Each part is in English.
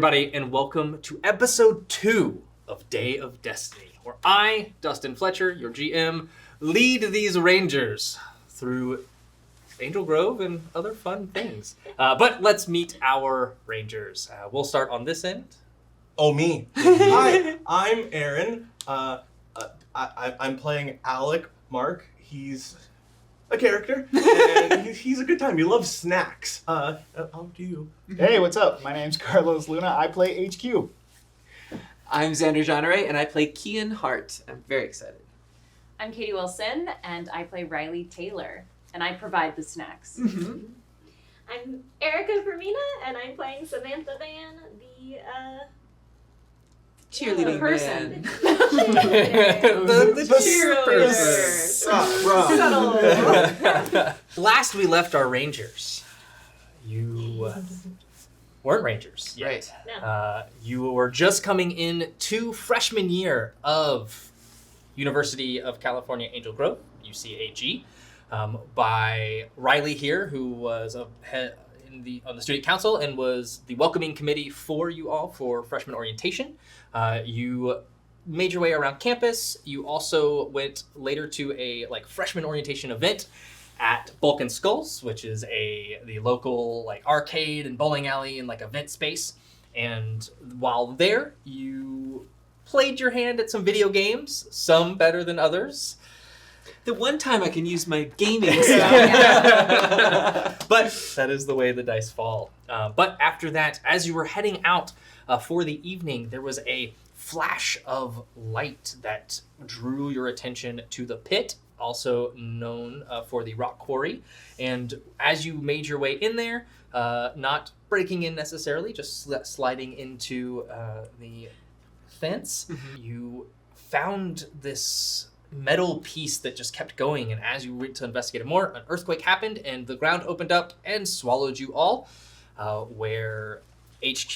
everybody, and welcome to episode 2 of Day of Destiny, where I, Dustin Fletcher, your GM, lead these Rangers through Angel Grove and other fun things. But let's meet our Rangers. We'll start on this end. Oh, me. Hi, I'm Ahren. I'm playing Alec Mark. He's a character, and he's a good time. He loves snacks. How do you? Hey, what's up? My name's Carlos Luna. I play HQ. I'm Xander Jeanneret, and I play Kian Hart. I'm very excited. I'm Katie Wilson, and I play Riley Taylor, and I provide the snacks. I'm Erika Fermina, and I'm playing Samantha Van, the Cheerleading person. The cheerleader. Subtle. Last we left our Rangers, you weren't Rangers yet. Right. No. You were just coming in to freshman year of University of California, Angel Grove, UCAG, by Riley here, who was on the student council and was the welcoming committee for you all for freshman orientation. You made your way around campus. You also went later to a freshman orientation event at Bulk and Skulls, which is the local arcade and bowling alley and event space. And while there, you played your hand at some video games, some better than others. The one time I can use my gaming stuff. But that is the way the dice fall. But after that, as you were heading out for the evening, there was a flash of light that drew your attention to the pit, also known for the Rock Quarry. And as you made your way in there, not breaking in necessarily, just sliding into the fence, you found this metal piece that just kept going, and as you went to investigate it more, an earthquake happened and the ground opened up and swallowed you all, where HQ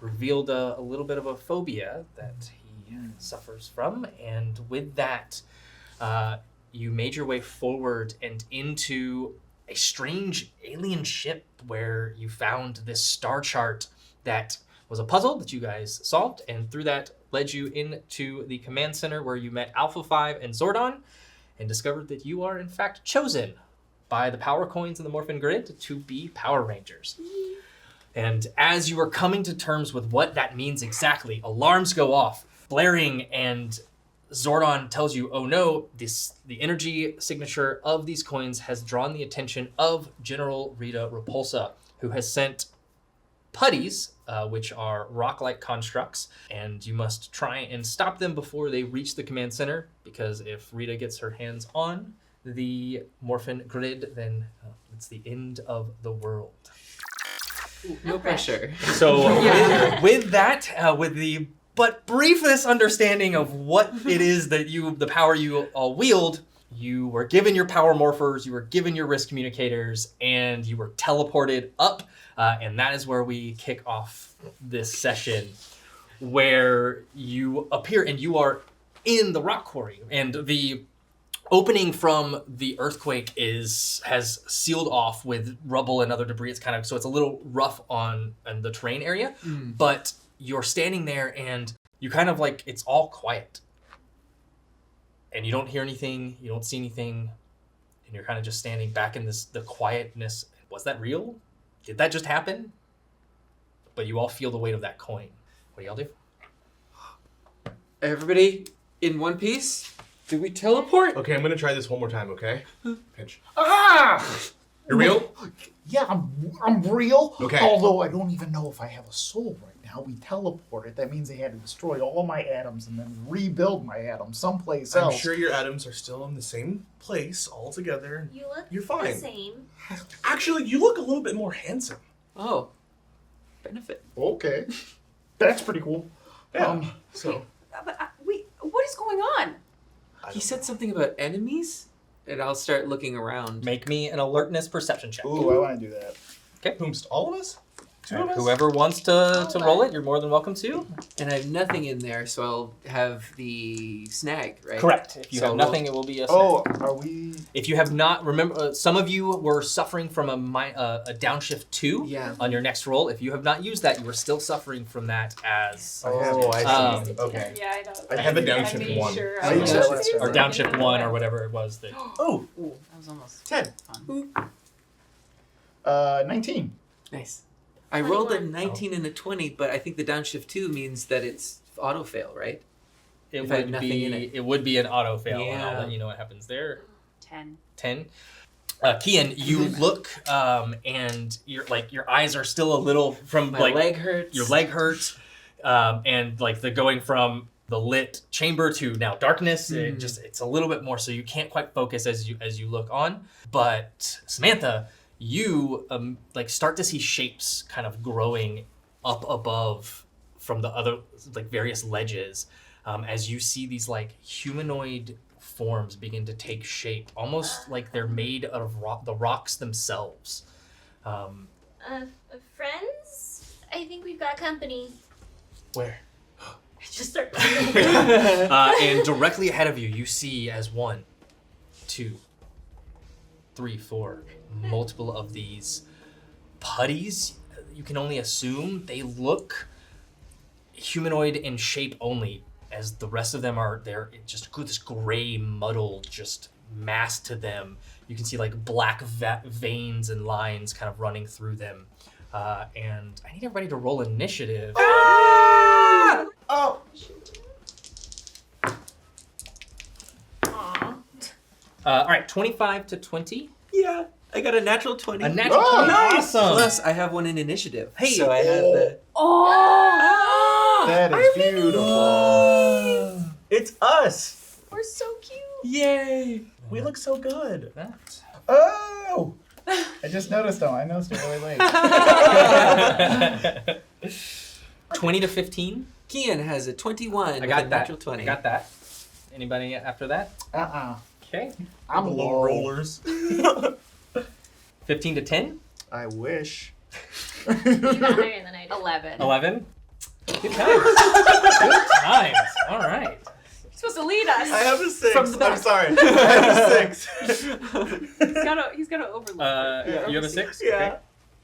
revealed a little bit of a phobia that he suffers from, and with that, you made your way forward and into a strange alien ship where you found this star chart that was a puzzle that you guys solved, and through that led you into the command center where you met Alpha 5 and Zordon and discovered that you are in fact chosen by the power coins in the Morphin Grid to be Power Rangers. And as you are coming to terms with what that means exactly, alarms go off, blaring, and Zordon tells you, oh no, the energy signature of these coins has drawn the attention of General Rita Repulsa, who has sent putties, which are rock-like constructs, and you must try and stop them before they reach the command center, because if Rita gets her hands on the Morphin Grid, then it's the end of the world. No pressure. So with that, with the but briefest understanding of what it is that the power you all wield, you were given your power morphers, you were given your risk communicators, and you were teleported up. And that is where we kick off this session, where you appear and you are in the Rock Quarry. And the opening from the earthquake has sealed off with rubble and other debris. It's so it's a little rough on the terrain area, but you're standing there and you it's all quiet. And you don't hear anything, you don't see anything, and you're just standing back in the quietness. Was that real? Did that just happen? But you all feel the weight of that coin. What do y'all do? Everybody in one piece? Did we teleport? Okay, I'm gonna try this one more time. Okay. Pinch. Ah! You're real? Yeah, I'm real. Okay. Although I don't even know if I have a soul right now. We teleported. That means they had to destroy all my atoms and then rebuild my atoms someplace else. I'm sure your atoms are still in the same place all together. You look You're fine. the same. Actually, you look a little bit more handsome. Oh. Benefit. Okay. That's pretty cool. Yeah. So. But wait, what is going on? He said something about enemies? And I'll start looking around. Make me an Alertness Perception check. Ooh, I want to do that. Okay. Whomst, all of us? Whoever wants to roll it, you're more than welcome to. And I have nothing in there, so I'll have the snag, right? Correct. If you So have nothing, it will be a snag. Oh, are we? If you have not, remember, some of you were suffering from a downshift 2 Yeah. on your next roll. If you have not used that, you are still suffering from that as I have it. I see. Okay. Yeah, I know. I have a I downshift made 1. Sure I I used that was last or time. downshift 1 or whatever it was that. Oh, Ooh, that was almost 10. fun. 19. Nice. I rolled a 21. 19 and a 20, but I think the downshift 2 means that it's auto fail, right? It If I had would nothing be in it. it would be an auto fail, and Yeah. I'll let you know what happens there. 10. 10. Kian, you look and your eyes are still a little from My leg hurts. your leg hurts, and like the going from the lit chamber to now darkness. It's a little bit more, so you can't quite focus as you look on. But Samantha, you start to see shapes kind of growing up above from the other various ledges, as you see these humanoid forms begin to take shape, almost like they're made out of the rocks themselves. Friends? I think we've got company. Where? I just start. And directly ahead of you, you see as 1, 2, 3, 4, multiple of these putties. You can only assume they look humanoid in shape only, as the rest of them they're just this gray muddle just mass to them. You can see black veins and lines kind of running through them. And I need everybody to roll initiative. Oh! All right, 25 to 20. Yeah, I got a natural 20. A natural Oh, 20. nice! Awesome. Plus, I have one in initiative. Hey. So I have the... Oh! That is beautiful. It's us. We're so cute. Yay. We look so good. That. Oh! I just noticed them. I noticed it really late. 20 to 15. Kian has a 21 I with got a that. natural 20. I got that. Anybody after that? Okay. I'm the low low. rollers. 15 to 10. I wish. You got higher than I did. 11. 11. Good times. Good times. All right. You're supposed to lead us. I have a 6. From the back. I'm sorry. I have a 6. He's got to overlook. You have a 6? Yeah.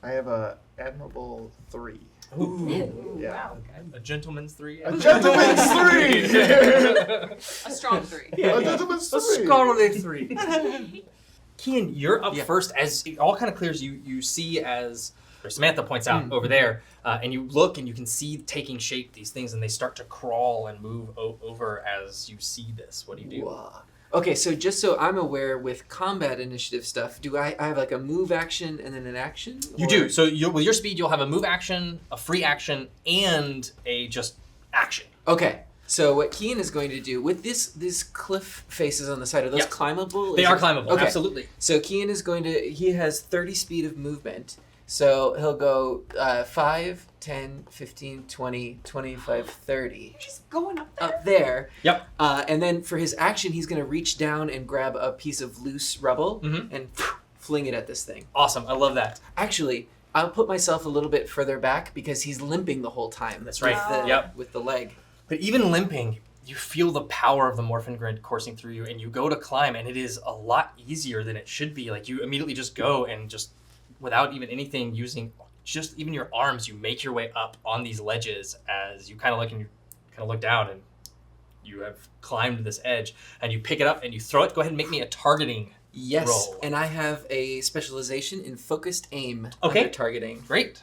I have a admirable 3. Okay. Ooh. Yeah. Wow. A gentleman's 3. A gentleman's 3! A strong 3. A gentleman's 3! scholarly 3. Kian, you're up Yeah. first. As it all kind of clears, you see as Samantha points out over there, and you look and you can see taking shape these things, and they start to crawl and move over as you see this. What do you do? Whoa. Okay, so just so I'm aware, with combat initiative stuff, do I have a move action and then an action? You do. So with your speed, you'll have a move action, a free action, and a just action. Okay. So what Kian is going to do with these cliff faces on the side, are those Yeah. climbable? They Is are it- climbable, Okay. absolutely. So Kian is he has 30 speed of movement. So he'll go 5, 10, 15, 20, 25, 30. Just going up there. Up there. Yep. And then for his action, he's going to reach down and grab a piece of loose rubble and fling it at this thing. Awesome. I love that. Actually, I'll put myself a little bit further back because he's limping the whole time. That's right. With the, Yep. with the leg. But even limping, you feel the power of the morphin grid coursing through you, and you go to climb, and it is a lot easier than it should be. You immediately just go and just, without even anything, using just even your arms, you make your way up on these ledges as you kind of look down, and you have climbed this edge, and you pick it up and you throw it. Go ahead and make me a targeting. Yes, Roll. and I have a specialization in focused aim Okay. under targeting. Great.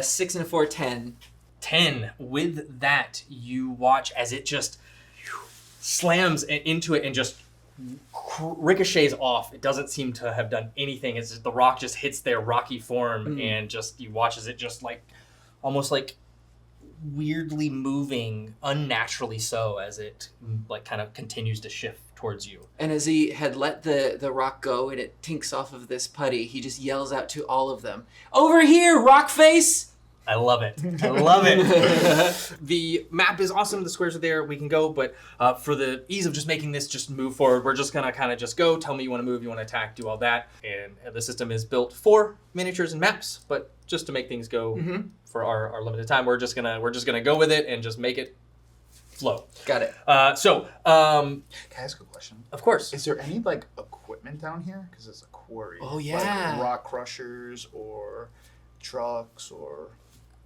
6 and a 4, 10. 10. With that, you watch as it just slams into it and just ricochets off. It doesn't seem to have done anything. It's just, the rock just hits their rocky form, and just you watch as it just almost weirdly moving, unnaturally so, as it kind of continues to shift towards you. And as he had let the rock go and it tinks off of this putty, he just yells out to all of them, "Over here, rock face!" I love it. I love it. The map is awesome. The squares are there. We can go, but for the ease of just making this just move forward, we're just going to kind of just go. Tell me you want to move, you want to attack, do all that. And the system is built for miniatures and maps, but just to make things go for our limited time, we're just gonna go with it and just make it flow. Got it. Can I ask a question? Of course. Is there any like equipment down here? Because it's a quarry. Oh, yeah. Like rock crushers or trucks or.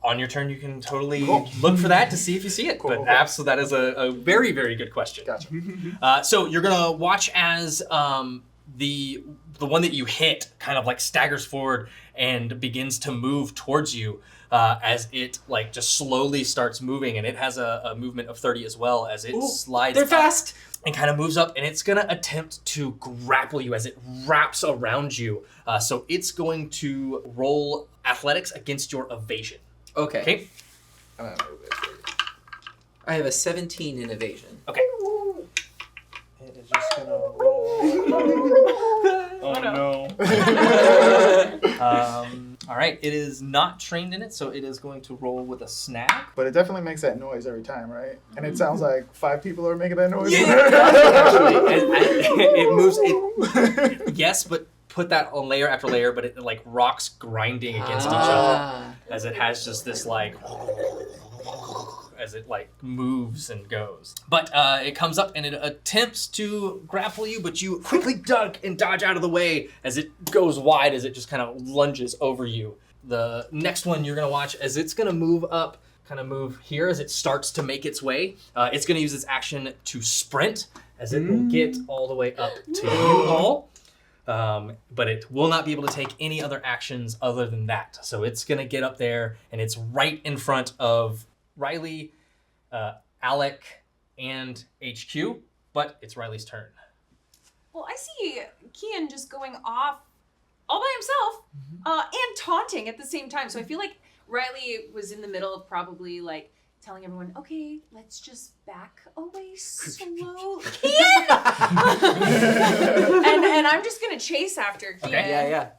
On your turn, you can totally Cool. look for that to see if you see it. Cool, But cool. absolutely, that is a very, very good question. Gotcha. So you're gonna watch as the one that you hit kind of like staggers forward and begins to move towards you as it like just slowly starts moving, and it has a movement of 30 as well as it slides. They're up fast. and kind of moves up, and it's gonna attempt to grapple you as it wraps around you. So it's going to roll athletics against your evasion. Okay. Okay. I don't know who this is. I have a 17 in evasion. Okay. It is just gonna roll. Oh no. All right. It is not trained in it, so it is going to roll with a snag. But it definitely makes that noise every time, right? And it sounds like 5 people are making that noise. Actually, it moves. Yes, but put that on layer after layer, but it like rocks grinding against each other as it has just this like as it like moves and goes. But it comes up and it attempts to grapple you, but you quickly duck and dodge out of the way as it goes wide, as it just kind of lunges over you. The next one you're gonna watch as it's gonna move up, kind of move here as it starts to make its way. It's gonna use its action to sprint as it will get all the way up to you all. But it will not be able to take any other actions other than that. So it's going to get up there, and it's right in front of Riley, Alec, and HQ, but it's Riley's turn. Well, I see Kian just going off all by himself and taunting at the same time. So I feel like Riley was in the middle of probably like telling everyone, okay, let's just back away slowly. Kian! and I'm just going to chase after Kian. Okay. Yeah.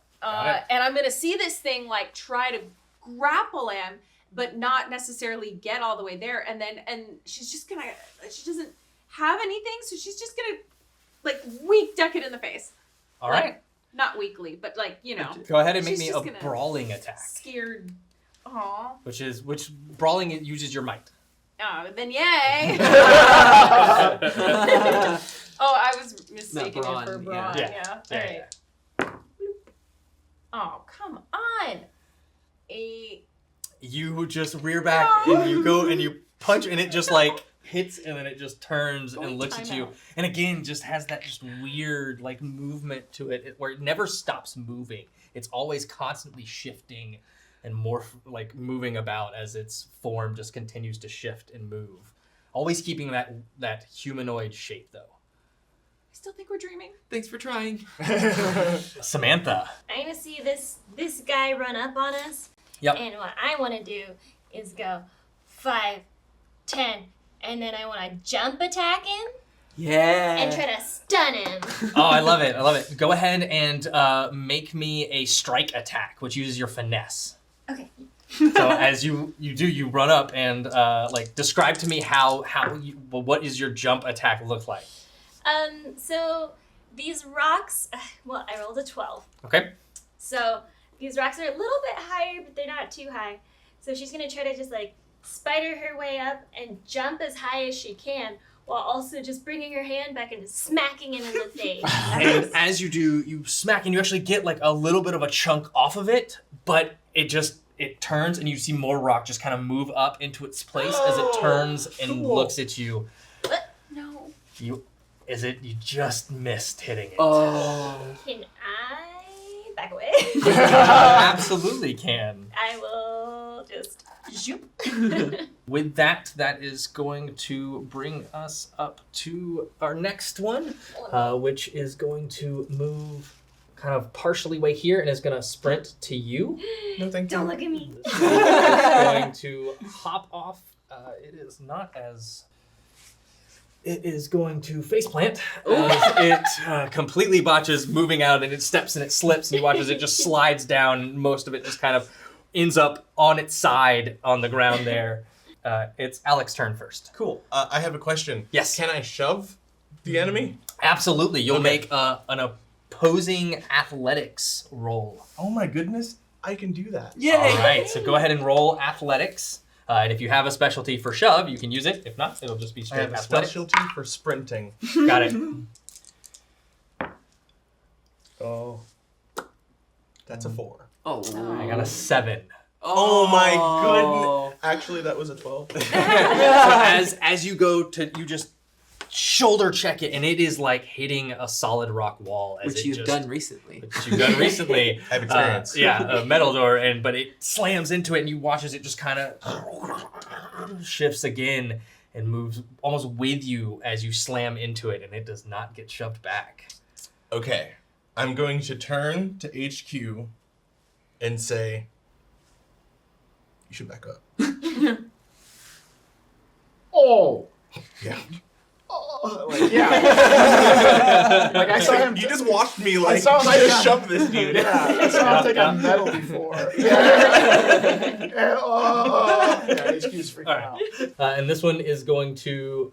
And I'm going to see this thing like try to grapple him, but not necessarily get all the way there. And she's just going to, she doesn't have anything. So she's just going to like weak deck it in the face. All right. Like, not weakly, but like, you know. Go ahead and make She's me just a gonna- brawling attack, Scared. Aw. which brawling it uses your might. Oh, then yay. Oh, I was mistaken brawn, it for yeah. brawn. Yeah. Yeah. All right. Oh, come on. You just rear back and you go and you punch, and it just like hits, and then it just turns and looks at you, and again just has that just weird like movement to it where it never stops moving. It's always constantly shifting and like moving about as its form just continues to shift and move, always keeping that humanoid shape though. I still think we're dreaming. Thanks for trying. Samantha. I'm gonna see this guy run up on us. Yep. And what I want to do is go 5, 10, and then I want to jump attack him Yeah. and try to stun him. Oh, I love it. Go ahead and make me a strike attack, which uses your finesse. Okay. So as you run up and like describe to me what is your jump attack look like? So these rocks, well, I rolled a 12. Okay. So these rocks are a little bit higher, but they're not too high. So she's gonna try to just like spider her way up and jump as high as she can, while also just bringing her hand back and smacking him in the face. And as you do, you smack and you actually get like a little bit of a chunk off of it, but it turns and you see more rock just kind of move up into its place as it turns and looks at you. What? No. You just missed hitting it. Oh. Can I back away? Absolutely can. I will just zoop. With that is going to bring us up to our next one, which is going to move kind of partially way here and is going to sprint to you. No, thank you. Don't look at me. It's going to hop off. It is going to faceplant as it completely botches moving out, and it steps and it slips, and you watch as it just slides down, and most of it just kind of ends up on its side on the ground there. It's Alec's turn first. Cool. I have a question. Yes. Can I shove the enemy? Absolutely. You'll Okay. make an opposing athletics roll. Oh my goodness, I can do that. All right, so go ahead and roll athletics. And if you have a specialty for shove, you can use it. If not, it'll just be I straight have a athletics. specialty for sprinting. Got it. Oh. That's a 4. Oh. I got a 7. Oh my goodness. Actually, that was a 12. So as you go to, you just shoulder check it, and it is like hitting a solid rock wall. As Which it you've just, done recently. Which you've done recently. I have experience. A metal door, but it slams into it, and you watch as it just kind of shifts again and moves almost with you as you slam into it, and it does not get shoved back. Okay. I'm going to turn to HQ and say, you should back up. Oh. Yeah. Like, yeah. Like I saw him. You just watched me like saw him like just that. shove this dude. Yeah, I saw him take a medal before. Yeah. Yeah, HQ's freaking out. And this one is going to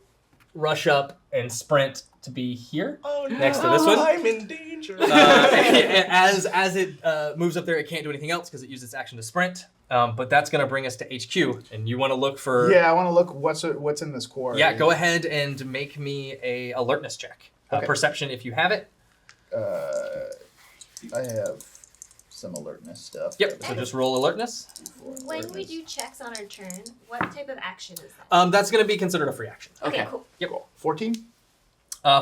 rush up and sprint to be here. Oh no. Next to this one. I'm in danger. As it moves up there, it can't do anything else because it used its action to sprint. But that's going to bring us to HQ, and you want to look for... Yeah, I want to look what's in this quarry. Yeah, go ahead and make me a alertness check. Okay. Perception if you have it. I have some alertness stuff. Yep, so just roll alertness. When we do checks on our turn, what type of action is that? That's going to be considered a free action. Okay, cool. Yep. 14?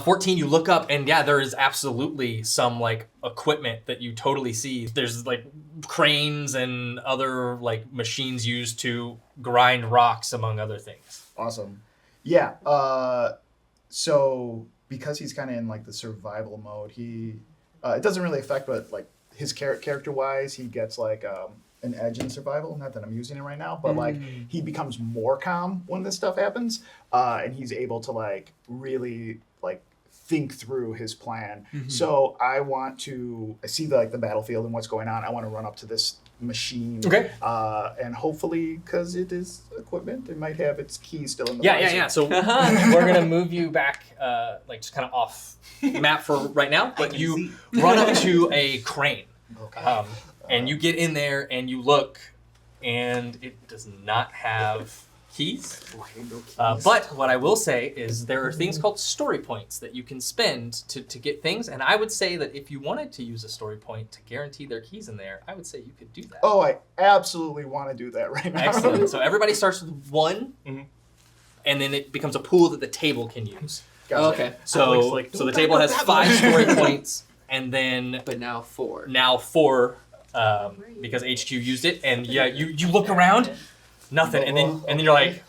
14, you look up, and yeah, there is absolutely some, like, equipment that you totally see. There's, like, cranes and other, like, machines used to grind rocks, among other things. Awesome. Yeah, so because he's kind of in, like, the survival mode, he... it doesn't really affect, but, like, his character-wise, he gets, like, an edge in survival. Not that I'm using it right now, but, like, he becomes more calm when this stuff happens, and he's able to, like, really... like think through his plan. So I see the battlefield and what's going on. I want to run up to this machine. Okay. And hopefully, because it is equipment, it might have its keys still in the Yeah. So we're going to move you back, like, just kind of off map for right now. But you run up to a crane. Okay. And you get in there and you look, and it does not have keys. But what I will say is there are things called story points that you can spend to get things. And I would say that if you wanted to use a story point to guarantee their keys in there, I would say you could do that. Oh, I absolutely want to do that right now. Excellent. So everybody starts with 1, and then it becomes a pool that the table can use. Gotcha. Okay. So, like, so the table has 5 story points, and then But now 4. now 4 because HQ used it. And yeah, you look around, nothing, and then you're like,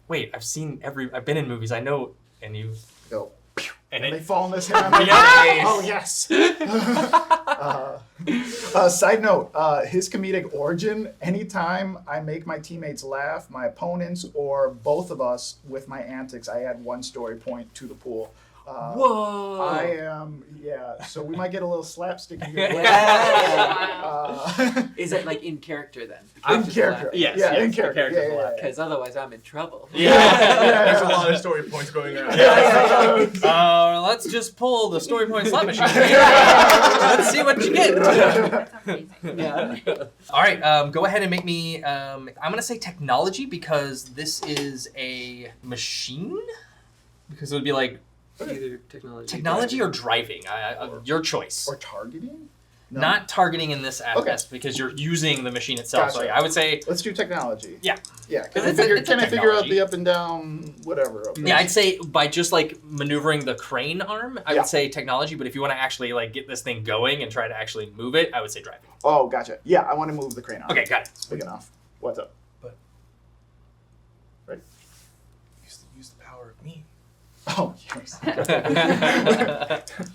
wait, I've been in movies, I know, and you Go. and And they it, fall in this hand. Yes! Oh, yes. Side note, his comedic origin, anytime I make my teammates laugh, my opponents, or both of us with my antics, I add 1 story point to the pool. Whoa! I am, so we might get a little slapstick here. Is it like in character then? In character. Yes, Yeah, yes, in the character. character's Yeah. alive. Because otherwise I'm in trouble. There's a lot of story points going around. let's just pull the story point slot machine. Let's see what you get. That's amazing. Yeah. All right, go ahead and make me. I'm gonna say technology because this is a machine. Because it would be like Either technology or driving. Your choice. Or targeting? No. Not targeting in this aspect because you're using the machine itself. So Gotcha. I would say. Let's do technology. Yeah. Yeah. Because it's a Can I figure out technology. the up and down, whatever? Up Yeah, I'd say by just like maneuvering the crane arm, I would say technology. But if you want to actually like get this thing going and try to actually move it, I would say driving. Oh, gotcha. Yeah, I want to move the crane arm. Okay, got it. It's big enough. What's up? Use the power of me. Oh, yes.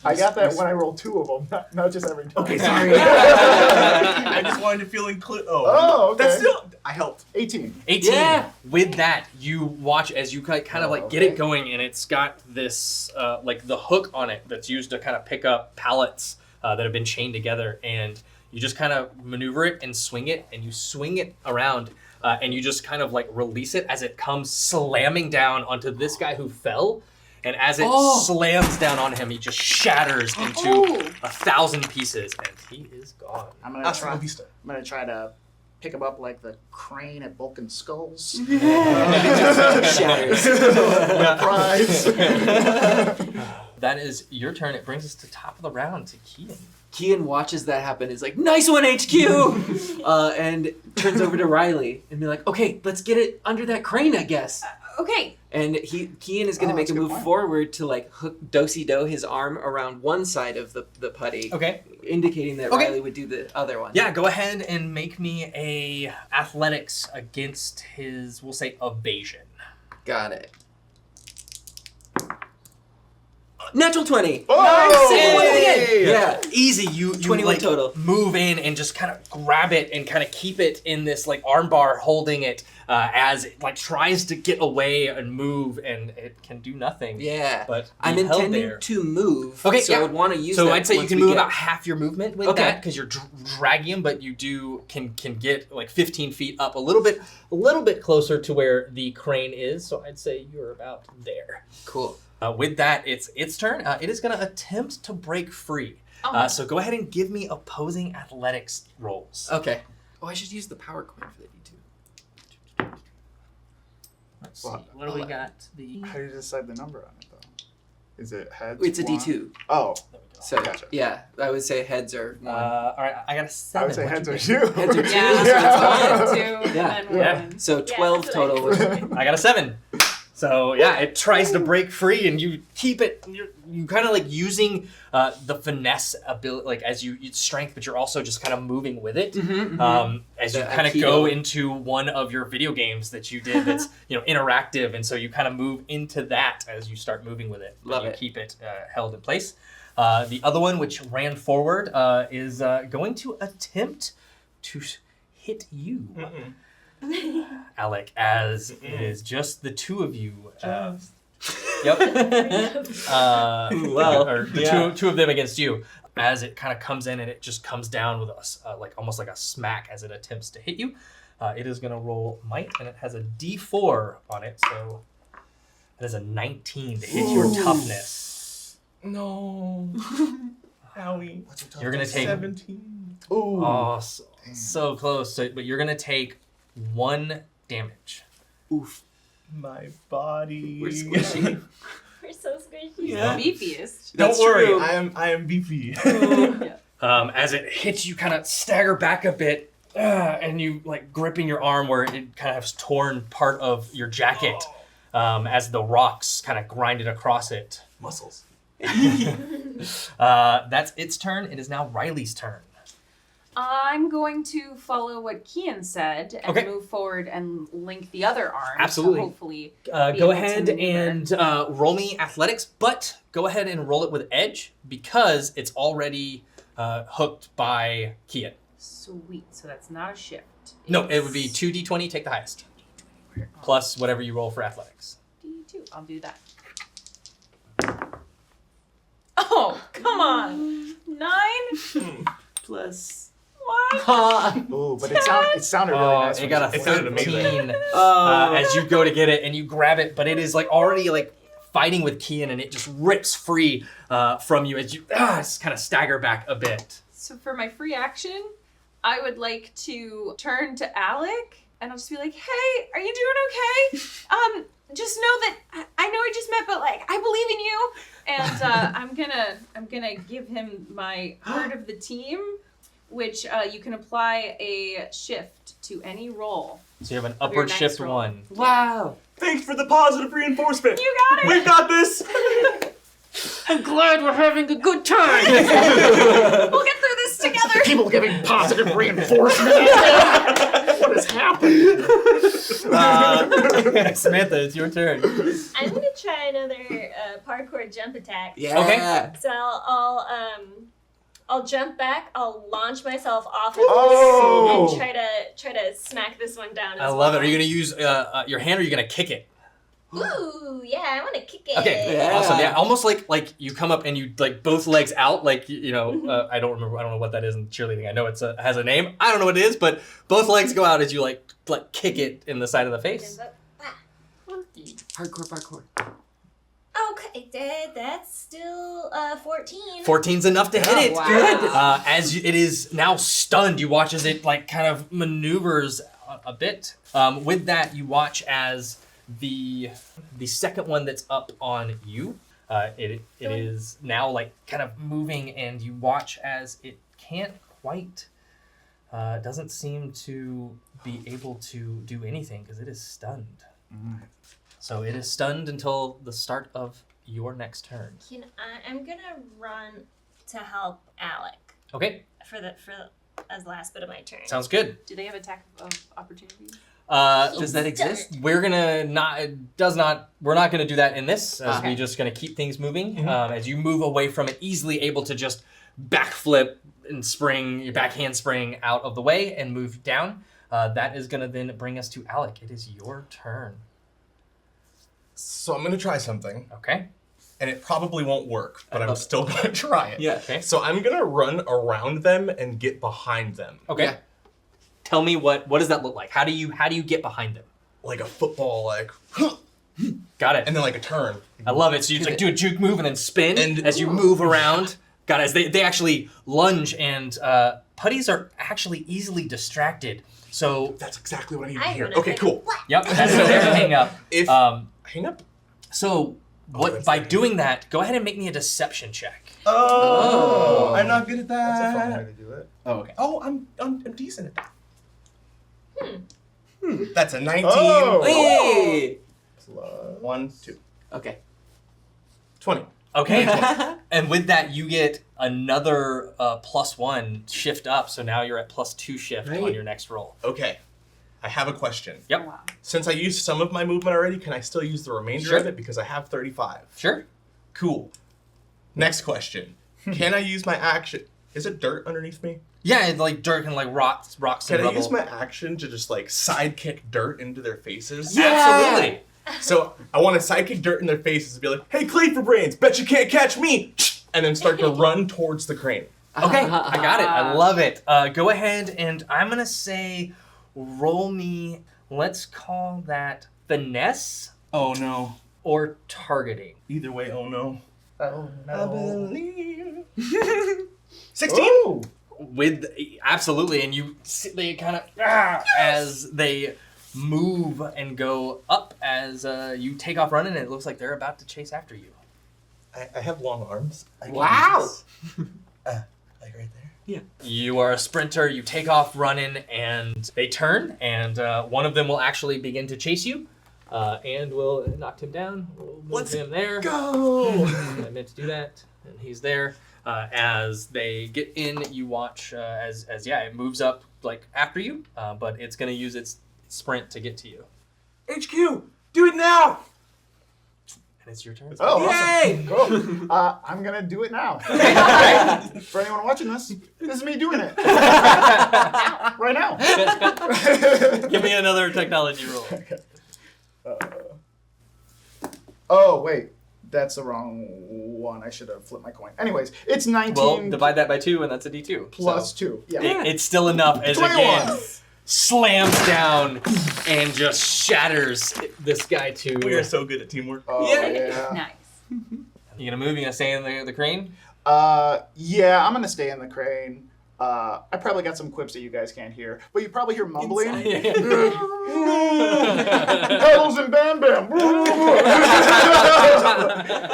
I got that when I rolled 2 of them, not just every time. Okay, sorry. I just wanted to feel included. Oh, okay. That's still. I helped. 18. 18. Yeah. With that, you watch as you kind of like get okay. it going, and it's got this like the hook on it that's used to kind of pick up pallets that have been chained together, and You just kind of maneuver it and swing it, and you swing it around, and you just kind of like release it as it comes slamming down onto this guy who fell. And as it slams down on him, he just shatters into 1,000 pieces, and he is gone. I'm gonna try to pick him up like the crane at Vulcan Skulls. Shatters. Prize. That is your turn. It brings us to top of the round to Kian. Kian watches that happen. Is like, nice one, HQ, and turns over to Riley and be like, okay, let's get it under that crane, I guess. Okay. And Kian is going to make a move forward to like hook do his arm around one side of the putty. Okay. Indicating that Riley would do the other one. Yeah, go ahead and make me a athletics against his, we'll say, evasion. Got it. Natural 20. Oh! Hey! Yeah. Easy. You 21 like, total. move in and just kind of grab it and kind of keep it in this like arm bar, holding it as it like tries to get away and move, and it can do nothing. Yeah. But I'm be held intending there. to move. Okay, so yeah. I would want to use So that I'd say you once can we move get- about half your movement with that because you're dragging him, but you can get like 15 feet up, a little bit closer to where the crane is. So I'd say you're about there. Cool. With that, it's its turn. It is going to attempt to break free. So go ahead and give me opposing athletics rolls. Okay. Oh, I should use the power coin for the D2. Let's see. What do we got? How do you decide the number on it, though? Is it heads? It's a one? D2. Oh. There we go. So, Gotcha. yeah, I would say heads are one. All right, I got a 7. I would say What'd heads you are get? two. Heads are two. Yeah, Yeah. so 2 Yeah. and then Yeah. 1. So Yeah, 12 that's what I total. figured. I got a 7. So yeah, it tries to break free, and you keep it. You kind of like using the finesse ability, like as you strength, but you're also just kind of moving with it. As you The kind of Aikido. go into one of your video games that you did that's interactive, and so you kind of move into that as you start moving with it. But Love you it. keep it held in place. The other one, which ran forward, is going to attempt to hit you. Alec, as it is just the two of you. Yep. Or two of them against you. As it kind of comes in and it just comes down with us, like almost like a smack as it attempts to hit you. It is going to roll might, and it has a D4 on it, so that is a 19 to hit your toughness. No. Owie. You're going to take 17. Ooh. Oh, so close. But you're going to take 1 damage. Oof. My body. We're squishy. We're so squishy. Yeah. Beefiest. Don't That's worry, true. I am beefy. As it hits you, kind of stagger back a bit, and you like gripping your arm where it kind of has torn part of your jacket as the rocks kind of grinded across it. Muscles. That's its turn. It is now Riley's turn. I'm going to follow what Kian said and Okay. move forward and link the other arm. Absolutely. To hopefully. Go able to ahead maneuver. and roll me athletics, but go ahead and roll it with edge because it's already hooked by Kian. Sweet. So that's not a shift. No, it would be 2d20, take the highest. Plus whatever you roll for athletics. D2. I'll do that. Oh, come on. 9 Plus. what? Ooh, but it sounded really nice. It when got a you It said sounded amazing. 13 Oh. as you go to get it and you grab it, but it is like already like fighting with Kian and it just rips free from you as you just kind of stagger back a bit. So for my free action, I would like to turn to Alec and I'll just be like, "Hey, are you doing okay? Just know that I know I just met, but like I believe in you." And I'm gonna give him my word of the team, which you can apply a shift to any roll. So you have an Of your upward next shift roll. 1. Wow. Thanks for the positive reinforcement. You got it. We've got this. I'm glad we're having a good time. We'll get through this together. People giving positive reinforcement. What is happening? Samantha, it's your turn. I'm gonna try another parkour jump attack. Yeah. Okay. So I'll jump back. I'll launch myself off of Oh. this and try to smack this one down. I love it. Are you going to use your hand or are you going to kick it? Ooh, yeah, I want to kick it. Okay, Yeah. awesome. Yeah, almost like you come up and you like both legs out, like I don't know what that is in cheerleading. I know it has a name. I don't know what it is, but both legs go out as you like kick it in the side of the face. Hardcore. Okay, that's still 14. 14's enough to hit it. wow. Good. As it is now stunned, you watch as it like kind of maneuvers a bit. With that, you watch as the second one that's up on you. It is now like kind of moving, and you watch as it can't quite. Doesn't seem to be able to do anything because it is stunned. So it is stunned until the start of your next turn. I'm gonna run to help Alec Okay, for as last bit of my turn. sounds good. Do they have attack of opportunity? Does that exist? We're not gonna do that in this, as we're just gonna keep things moving. As you move away from it, easily able to just backflip and spring, your backhand spring out of the way and move down. That is gonna then bring us to Alec. It is your turn. So I'm gonna try something, Okay. and it probably won't work, but I'm still gonna try it. Yeah. Okay. So I'm gonna run around them and get behind them, Okay. Yeah. Tell me what does that look like? How do you get behind them? like a football, like, Got it. and then like a turn. I love it. So you just like do a juke move and then spin And- as you move around. Got it. As they actually lunge, and putties are actually easily distracted. So That's exactly what I need to I'm hear. gonna Okay, hit cool. yep, that's their hang up. If hang up. So what that's by the- doing that, go ahead and make me a deception check. Oh, I'm not good at That's a fun way that. to do it. Oh, okay. Oh, I'm decent at that. That's a 19. Oh. Hey! Plus- 1, 2. Okay. 20. Okay. And with that, you get another +1 shift up. So now you're at +2 shift on Right. your next roll. Okay. I have a question. Yep. Oh, wow. Since I used some of my movement already, can I still use the remainder Sure. of it because I have 35? Sure. Cool. Next question. Can I use my action? Is it dirt underneath me? Yeah, it's like dirt and like rocks Can and I rubble. use my action to just like sidekick dirt into their faces? Absolutely. So I want to sidekick dirt in their faces and be like, "Hey, Cleaver Brains, bet you can't catch me!" And then start to run towards the crane. Okay, I got it. I love it. Go ahead and I'm gonna say, roll me. Let's call that finesse Oh no. or targeting. Either way, oh no. Oh I no. believe. 16. Oh. With absolutely, and you see they kind of as they move and go up as you take off running. And it looks like they're about to chase after you. I have long arms. I can Wow. use this. Like right there. You are a sprinter. You take off running, and they turn, and one of them will actually begin to chase you, and we'll knock him down. We'll move Let's him there. Go. I meant to do that, and he's there. As they get in, you watch as it moves up like after you, but it's gonna use its sprint to get to you, HQ, do it now. and it's your turn. Oh, Yay! awesome. Cool. I'm gonna do it now. For anyone watching this, this is me doing it. Right now. Give me another technology roll. Oh, wait. That's the wrong one. I should have flipped my coin. Anyways, it's 19 Well, divide that by 2, and that's a D2. plus So 2. Yeah. it's still enough as 21. again slams down and just shatters this guy to. We are so good at teamwork. Oh, yeah. Nice. You gonna move? You gonna stay in the crane? Yeah, I'm gonna stay in the crane. I probably got some quips that you guys can't hear, but you probably hear mumbling. Pedals and Bam Bam.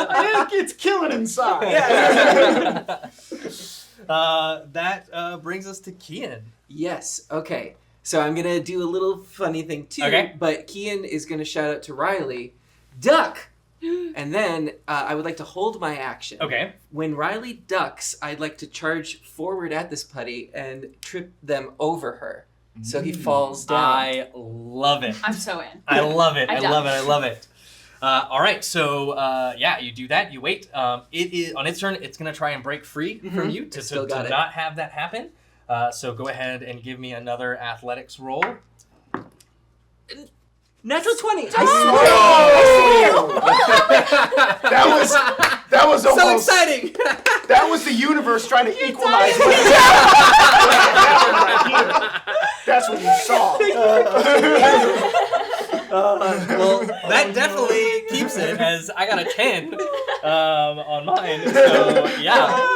I think it's killing inside. That brings us to Kian. Yes. Okay. So I'm gonna do a little funny thing too. Okay. But Kian is gonna shout out to Riley, "Duck!" And then I would like to hold my action. Okay. When Riley ducks, I'd like to charge forward at this putty and trip them over her, so he falls down. I love it. I'm so in. I love it. I I love it. I love it. All right. So you do that. You wait. It is on its turn. It's gonna try and break free from you to Still got it. not have that happen. So go ahead and give me another athletics roll. Natural 20. That was So almost, exciting. that was the universe trying to equalize. That's what you saw. Well, that definitely keeps it, as I got a 10 on mine. So yeah.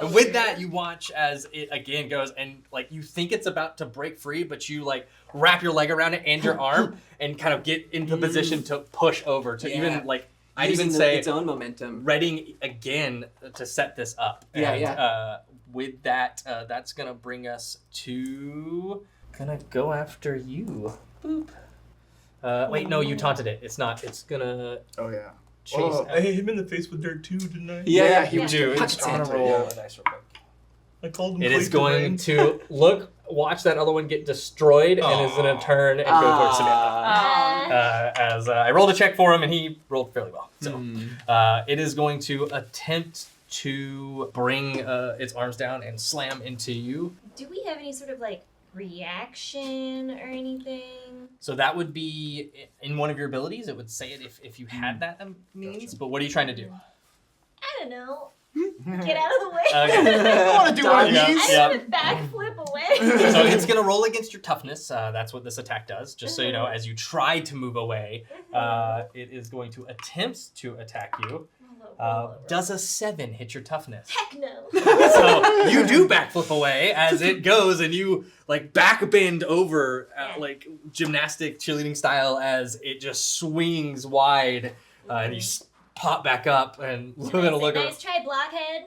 And with that, you watch as it again goes, and like you think it's about to break free, but you like wrap your leg around it and your arm, and kind of get into position to push over to even like I'd even say its own momentum. readying again to set this up. Yeah, and, with that, that's gonna bring us to gonna go after you. Boop. Wait, no, you taunted it. It's not. It's gonna Oh yeah. chase. Oh, I hit him in the face with dirt too, didn't I? Yeah, he was do. Pocket It's on a Santa, roll. yeah. A dice real quick. I called him. It is Clayton going Rain. to watch that other one get destroyed, and is going to turn and go towards Samantha. As I rolled a check for him, and he rolled fairly well. So it is going to attempt to bring its arms down and slam into you. Do we have any sort of like reaction or anything? So that would be in one of your abilities. It would say it if you had that means. But what are you trying to do? I don't know. Get out of the way. Okay. I want to do one of Yeah. these. I want to backflip away. So it's going to roll against your toughness. That's what this attack does. Just so you know, as you try to move away, it is going to attempt to attack you. Does a 7 hit your toughness? Heck no. So you do backflip away as it goes, and you like back bend over like gymnastic cheerleading style as it just swings wide, and you pop back up and look at Nice try, blockhead.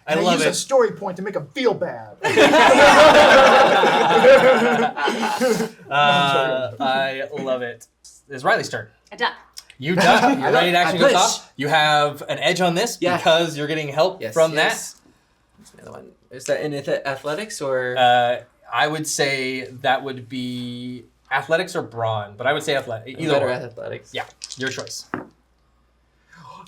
I love use it. a story point to make him feel bad. I love it. It's Riley's turn. I duck. You duck. You're ready to actually go push. top. You have an edge on this because you're getting help from There's another one. Is that in athletics or? that. I would say that would be athletics or brawn, but I would say athletic. Either better or. at athletics. Yeah, your choice.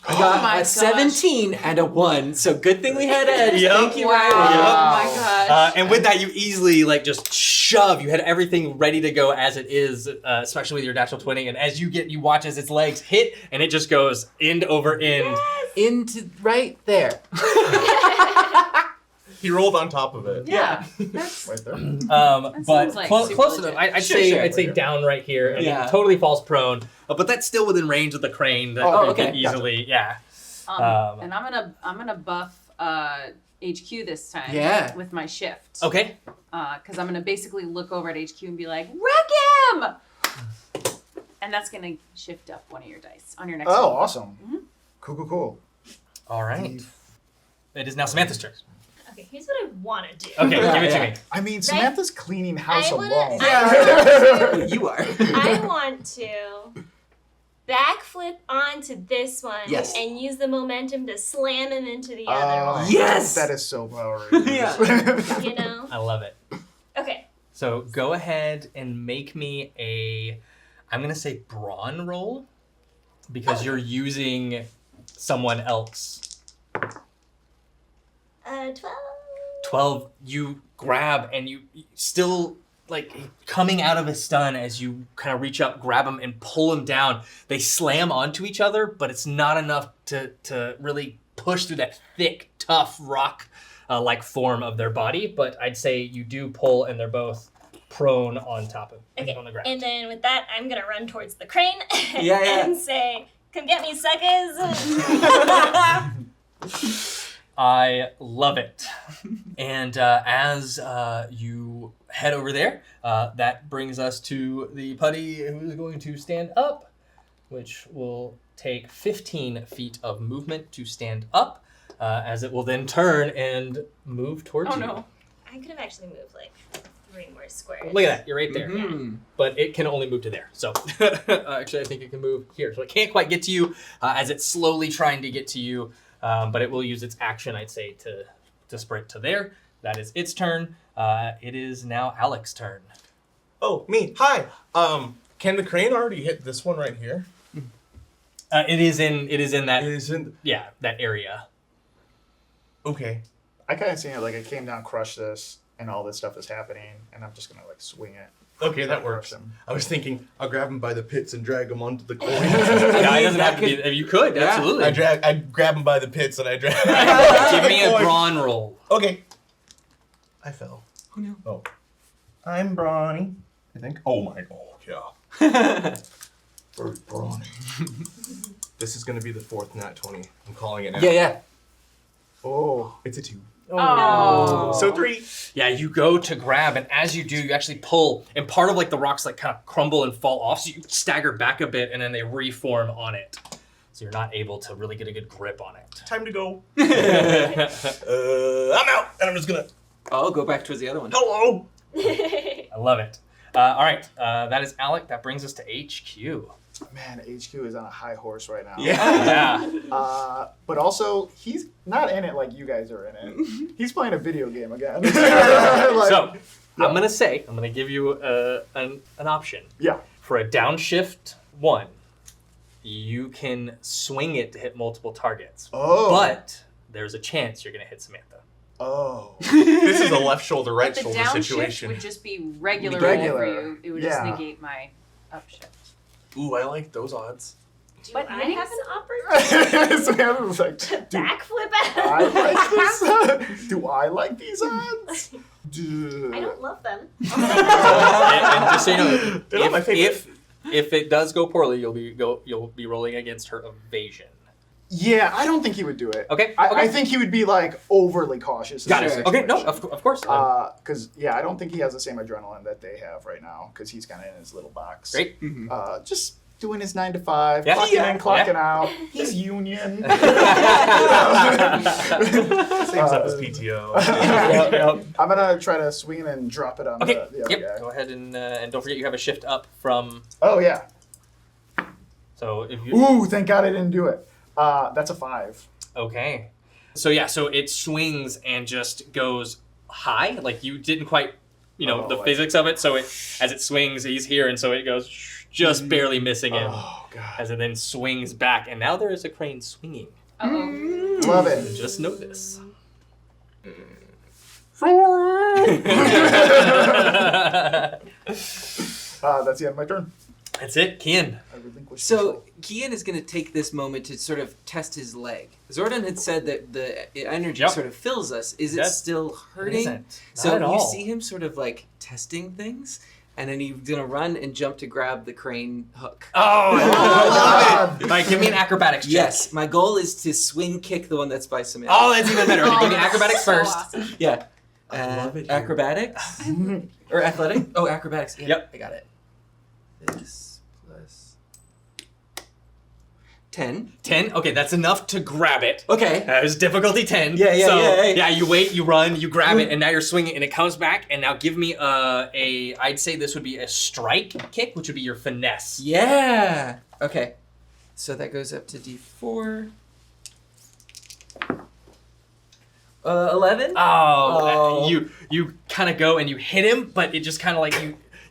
I got my a 17 and a 1, so good thing we had edge. Yep. Thank you, Wow. Riley. Oh my gosh. And with that, you easily like just shove. You had everything ready to go as it is, especially with your natural 20. And as you watch as its legs hit, and it just goes end over end. Into right there. He rolled on top of it. Yeah. That's Right there. But sounds like close super enough. legit. I'd Sure, say sure. I'd say down right here, and Yeah. it totally falls prone. But that's still within range of the crane that Oh, you okay. can easily. Yeah. and I'm gonna buff HQ this time. Yeah. With my shift. Okay. Because I'm gonna basically look over at HQ and be like, wreck him! And that's gonna shift up one of your dice on your next Oh, one. awesome. Cool. All right. It is now Samantha's turn. Okay, here's what I want to do. Okay, give it to me. I mean, Samantha's cleaning house I wanna- alone. I You are. I want to backflip onto this one Yes. and use the momentum to slam him into the other one. Yes! That is so Power Rangers. Yeah. You know? I love it. Okay. So go ahead and make me I'm going to say brawn roll because you're using someone else. 12. 12, you grab and you still like coming out of a stun as you kind of reach up, grab them and pull them down. They slam onto each other, but it's not enough to really push through that thick, tough rock like form of their body. But I'd say you do pull and they're both prone on top of Okay. on the ground. And then with that, I'm going to run towards the crane Yeah. and say, come get me, suckers. I love it. And as you head over there, that brings us to the putty who's going to stand up, which will take 15 feet of movement to stand up, as it will then turn and move towards you. no. I could have actually moved like 3 more squares. Look at that, you're right there. Mhm. But it can only move to there. So actually, I think it can move here. So it can't quite get to you as it's slowly trying to get to you. But it will use its action, I'd say, to sprint to there. That is its turn. It is now Alec's turn. Oh, me. Hi. Can the crane already hit this one right here? It is in that It isn't. that area. Okay. I kind of seen it like it came down, crushed this, and all this stuff is happening, and I'm just gonna like swing it. Okay, that works. Him. I was thinking I'll grab him by the pits and drag him onto the coin. Yeah, it doesn't have to be. You could, Yeah. absolutely. I grab him by the pits and I drag. Give me a brawn roll. Okay. I fell. Oh no. Oh. I'm brawny. I think. Oh my god. Yeah. Very brawny. This is gonna be the 4th nat 20. I'm calling it now. Yeah. Oh, It's a 2. Oh. So 3. Yeah, you go to grab, and as you do, you actually pull, and part of like the rocks like kind of crumble and fall off, so you stagger back a bit, and then they reform on it. So you're not able to really get a good grip on it. Time to go. All I'm out, and I'm just gonna. I'll go back towards the other one. Hello. I love it. All right, that is Alec. That brings us to HQ. man, HQ is on a high horse right now. Yeah. But also, he's not in it like you guys are in it. He's playing a video game again. So, I'm going to give you an option. Yeah. For a downshift 1, you can swing it to hit multiple targets. Oh. But there's a chance you're going to hit Samantha. Oh. This is a left shoulder, right The shoulder downshift situation. would just be regular, Regular. roll for you. It would just Yeah. negate my upshift. Ooh, I like those odds. Do But I you have an opportunity Samantha was like, to do backflip I out? like this? Do I like these odds? I don't love them. And just so you know, They're not my favorite. if it does go poorly, you'll be rolling against her evasion. Yeah, I don't think he would do it. Okay. I think he would be like overly cautious. in Got this it. Okay. No, situation. of course. Because I don't think he has the same adrenaline that they have right now. Because he's kind of in his little box. Great. Just doing his 9 to 5, Yeah. clocking in, clocking out. He's union. Saves up his PTO. I'm gonna try to swing and drop it on Okay. the other Yep. guy. Go ahead and don't forget you have a shift up from. Oh yeah. So if you. Ooh, thank God I didn't do it. That's a 5. Okay. So yeah, so it swings and just goes high. Like you didn't quite, the like- physics of it. So as it swings, he's here, and so it goes just barely missing him. Oh God. As it then swings back, and now there is a crane swinging. Uh-oh. Love it. Just know this. That's the end of my turn. That's it, Kian. I relinquish So control. Kian is going to take this moment to sort of test his leg. Zordon had said that the energy Yep. sort of fills us. Is it That still hurting? Not So at you all. see him sort of like testing things, and then he's going to run and jump to grab the crane hook. Oh, I love it. God. All right, give me an acrobatics check. Yes, my goal is to swing kick the one that's by Samantha. Oh, that's even better. Okay, give me acrobatics So first. awesome. Yeah. love it here. Acrobatics? Or athletic? Oh, acrobatics. Yeah, Yep. I got it. This plus 10. 10. Okay, that's enough to grab it. Okay. That was difficulty 10. Yeah, yeah, so, yeah. you wait, you run, you grab it, and now you're swinging, and it comes back. And now give me I'd say this would be a strike kick, which would be your finesse. Yeah. Okay. So that goes up to D4. 11? Oh, you kind of go and you hit him, but it just kind of like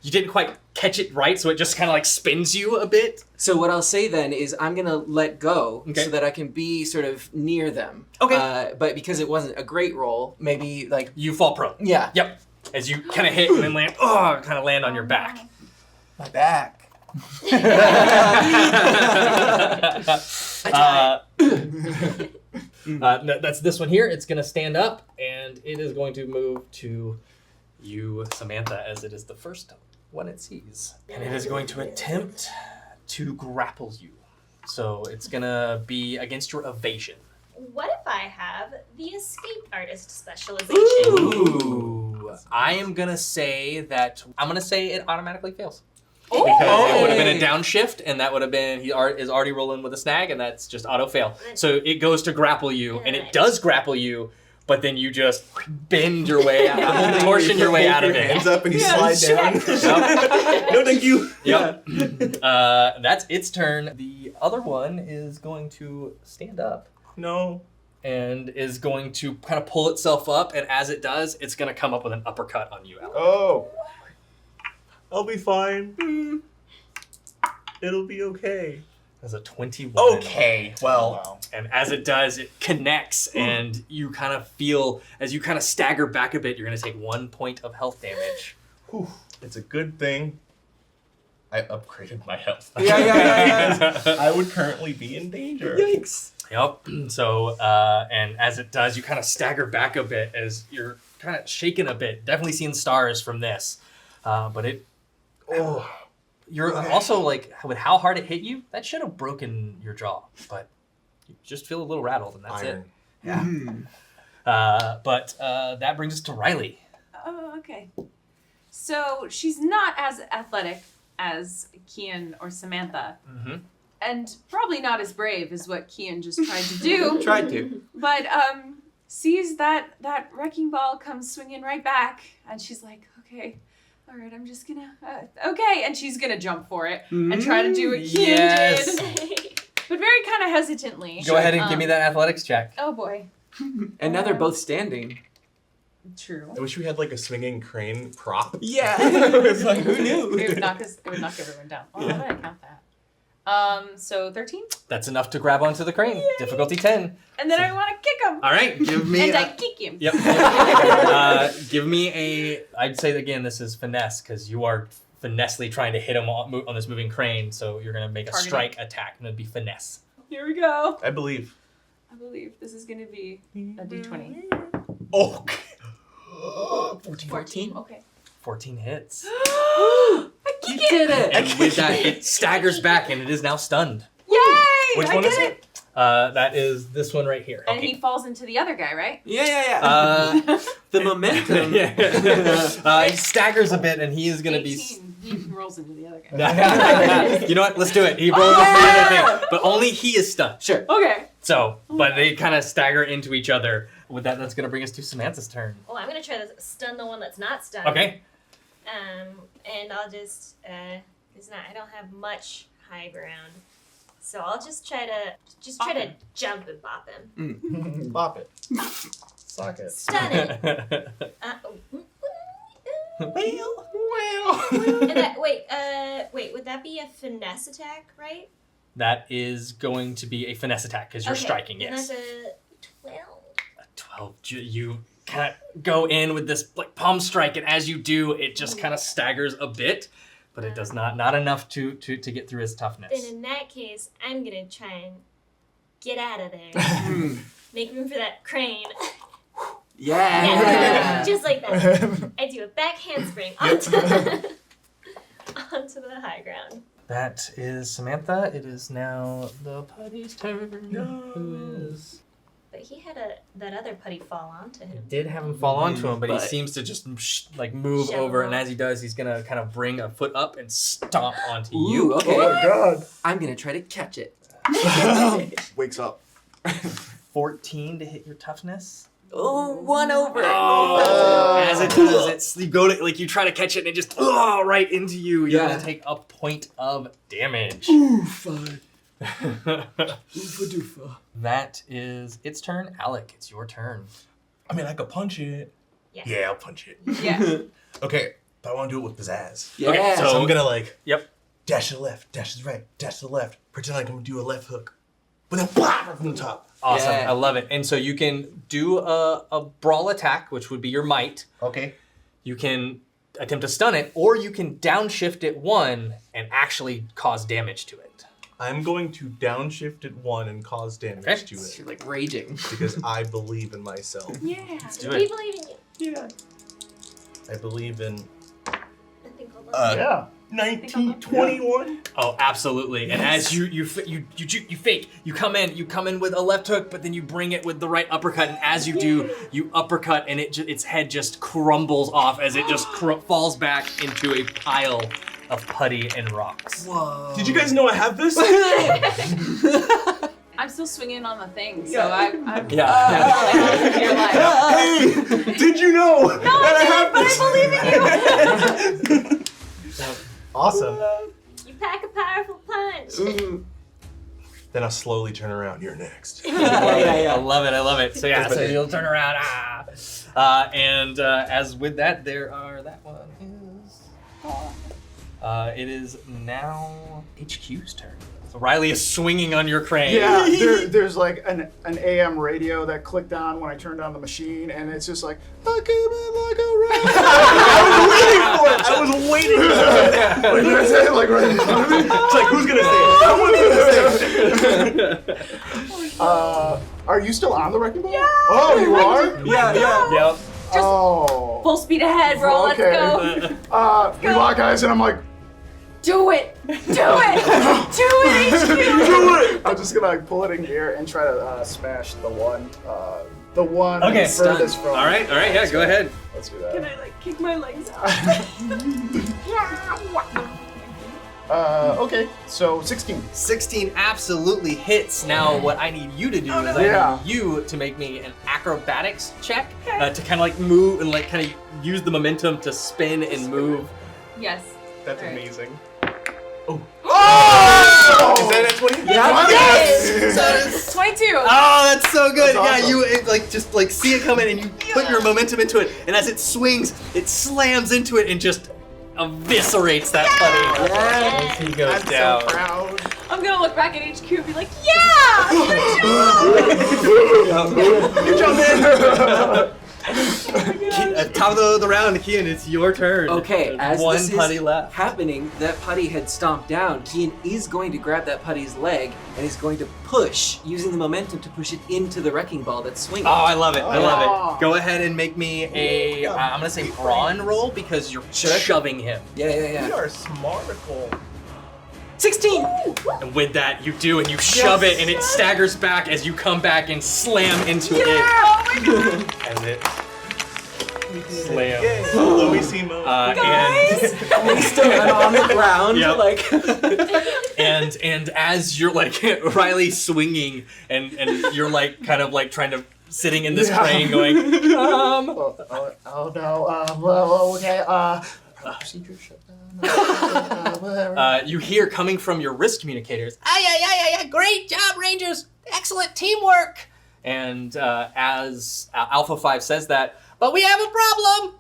you didn't quite catch it right, so it just kind of like spins you a bit. So what I'll say then is I'm going to let go Okay. so that I can be sort of near them. Okay. But because it wasn't a great roll, maybe like, You fall prone. yeah. Yep. As you kind of hit and then land, kind of land on your back. My back. That's this one here. It's going to stand up, and it is going to move to you, Samantha, as it is the first one it sees. And it is going to attempt to grapple you. So it's going to be against your evasion. What if I have the escape artist specialization? Ooh. I am going to say it automatically fails. Because it would have been a downshift, and that would have been, is already rolling with a snag, and that's just auto fail. So it goes to grapple you, and it does grapple you, but then you just bend your way out, torsion your way out of it. Hands up and you slide down. No, thank you. Yep. That's its turn. The other one is going to stand up No. and is going to kind of pull itself up, and as it does, it's going to come up with an uppercut on you, Alex. Oh. I'll be fine. It'll be okay. That's a 21. Okay, well, Wow. And as it does, it connects, and you kind of feel, as you kind of stagger back a bit, you're going to take 1 point of health damage. whew, it's a good thing I upgraded my health. Yeah. I would currently be in danger. Yikes. Yep. So, and as it does, you kind of stagger back a bit as you're kind of shaken a bit. Definitely seeing stars from this. But it... Oh, You're also, like, with how hard it hit you, that should have broken your jaw. But you just feel a little rattled, and that's iron. it. Yeah. But that brings us to Riley. Oh, okay. So she's not as athletic as Kian or Samantha, Mm-hmm. and probably not as brave as what Kian just tried to do. Tried to. But sees that wrecking ball comes swinging right back, and she's like, okay, all right, I'm just gonna, okay, and she's gonna jump for it and try to do what Kian Yes. did, but very kind of hesitantly. Go ahead and give me that athletics check. Oh boy. And now they're both standing. True. I wish we had like a swinging crane prop. Yeah. It's like, who knew? It would knock everyone down. Oh, how did I count that? So 13, That's enough to grab onto the crane. Difficulty 10. and then I want to kick him, All right, give me... and I kick him. Yep. Give me a... I'd say, again, this is finesse, because you are finessely trying to hit him on this moving crane, so you're going to make a Targeting. strike attack, and it'd be finesse. Here we go. I believe. I believe this is gonna be a d20. Oh. 14. Okay. 14 hits. I You kick did it! it. And with that, it staggers back, and it is now stunned. Yay! Which I one did is it. That is this one right here. And he falls into the other guy, right? Yeah. The momentum. He staggers a bit, and he is going to be... 18. He rolls into the other guy. You know what? Let's do it. He rolls into the other thing, but only he is stunned. Sure. Okay. So, but they kind of stagger into each other. With that, that's going to bring us to Samantha's turn. Oh, I'm gonna try to stun the one that's not stunned. Okay. And I'll just I don't have much high ground, so I'll just try to jump and bop him. Bop it. Sock it. Stun it. Well. And that, wait, would that be a finesse attack, right? That is going to be a finesse attack because you're Okay, striking, then yes. that's a 12. A 12. You kind of go in with this like palm strike, and as you do, it just kind of staggers a bit, but it does not enough to get through his toughness. Then in that case, I'm gonna try and get out of there. Make room for that crane. Yeah. Just like that. I do a back handspring onto the high ground. That is Samantha. It is now the putty's turn. Who is... But he had that other putty fall onto him. Did have him fall onto him, but he But- seems to just move Shove over, him and off. as he does, he's gonna kind of bring a foot up and stomp onto Ooh, you. okay. Oh my god. I'm gonna try to catch it. Wakes up. 14 to hit your toughness. Oh, 1 over. As it does, you go to you try to catch it, and it just right into you. You're Yeah. gonna take a point of damage. Oofa. Oofa doofa. That is its turn. Alec, it's your turn. I mean, I could punch it. Yeah. Yeah, I'll punch it. Yeah. Okay, but I want to do it with pizzazz. Yeah. Okay, So I'm gonna Yep. dash to the left, dash to the right, dash to the left, pretend like I'm gonna do a left hook, but then blah, right from the top. Awesome. Yeah. I love it. And so you can do a brawl attack, which would be your might. Okay. You can attempt to stun it, or you can downshift it 1 and actually cause damage to it. I'm going to downshift it 1 and cause damage Okay. to it You're like raging. because I believe in myself. Yeah. Do We it. believe in you. Yeah. I believe in I think I'll Yeah. 1921. Oh, absolutely. And as you fake, you come in with a left hook, but then you bring it with the right uppercut, and as you do, you uppercut, and its head just crumbles off as it just falls back into a pile of putty and rocks. Whoa. Did you guys know I have this? I'm still swinging on the thing, so Yeah. I'm Yeah. You're like, Hey, did you know that I have this? Awesome. You pack a powerful punch. Ooh. Then I'll slowly turn around. You're next. I love it. So yeah, so you'll turn around. And as with that, that one is It is now HQ's turn. So Riley is swinging on your crane. Yeah, there's like an AM radio that clicked on when I turned on the machine, and it's just like, I came in like a I was waiting for it. Like, did I say it like right in front of me? It's like, who's gonna say it? Someone's gonna say it. Are you still on the wrecking ball? Yeah. Oh, you are? Yeah. Yep. Oh. Full speed ahead, bro. Let's Okay. go. We lock eyes, and I'm like, Do it. Do it. Do it, HQ. I'm just gonna like pull it in gear and try to smash the one Okay, furthest from. All right, yeah, go ahead. Let's do that. Can I like kick my legs out? Okay, so 16. 16 absolutely hits. Now, what I need you to do is I need you to make me an acrobatics check to kind of like move and like kind of use the momentum to spin and move. Yes. That's All right. amazing. Oh! Is that at 20? Yes! 22. Oh, that's so good. That's awesome. Yeah, you like just like see it coming and you put your momentum into it, and as it swings, it slams into it and just eviscerates that putty as he goes I'm down. so proud. I'm gonna look back at HQ and be like, yeah! Good job, man. Top of the round, Kian, it's your turn. Okay, There's as one this putty is left. happening, that putty had stomped down. Kian is going to grab that putty's leg and he's going to push, using the momentum to push it into the wrecking ball that's swinging. Oh, I love it. I love Oh. it. Go ahead and make me a, I'm going to say brawn roll because you're shoving him. Yeah. We are smartical. 16! And with that, you do, and you shove it, and it staggers back as you come back and slam into it. As it slams. Louisimo. And He's still on the ground, Yep. like... and as you're like Riley swinging, and you're like kind of like trying to sitting in this crane going, Oh no. Well, okay. Procedure shut down. Whatever. you hear coming from your wrist communicators, yeah, great job, Rangers, excellent teamwork. And as Alpha 5 says that, but we have a problem,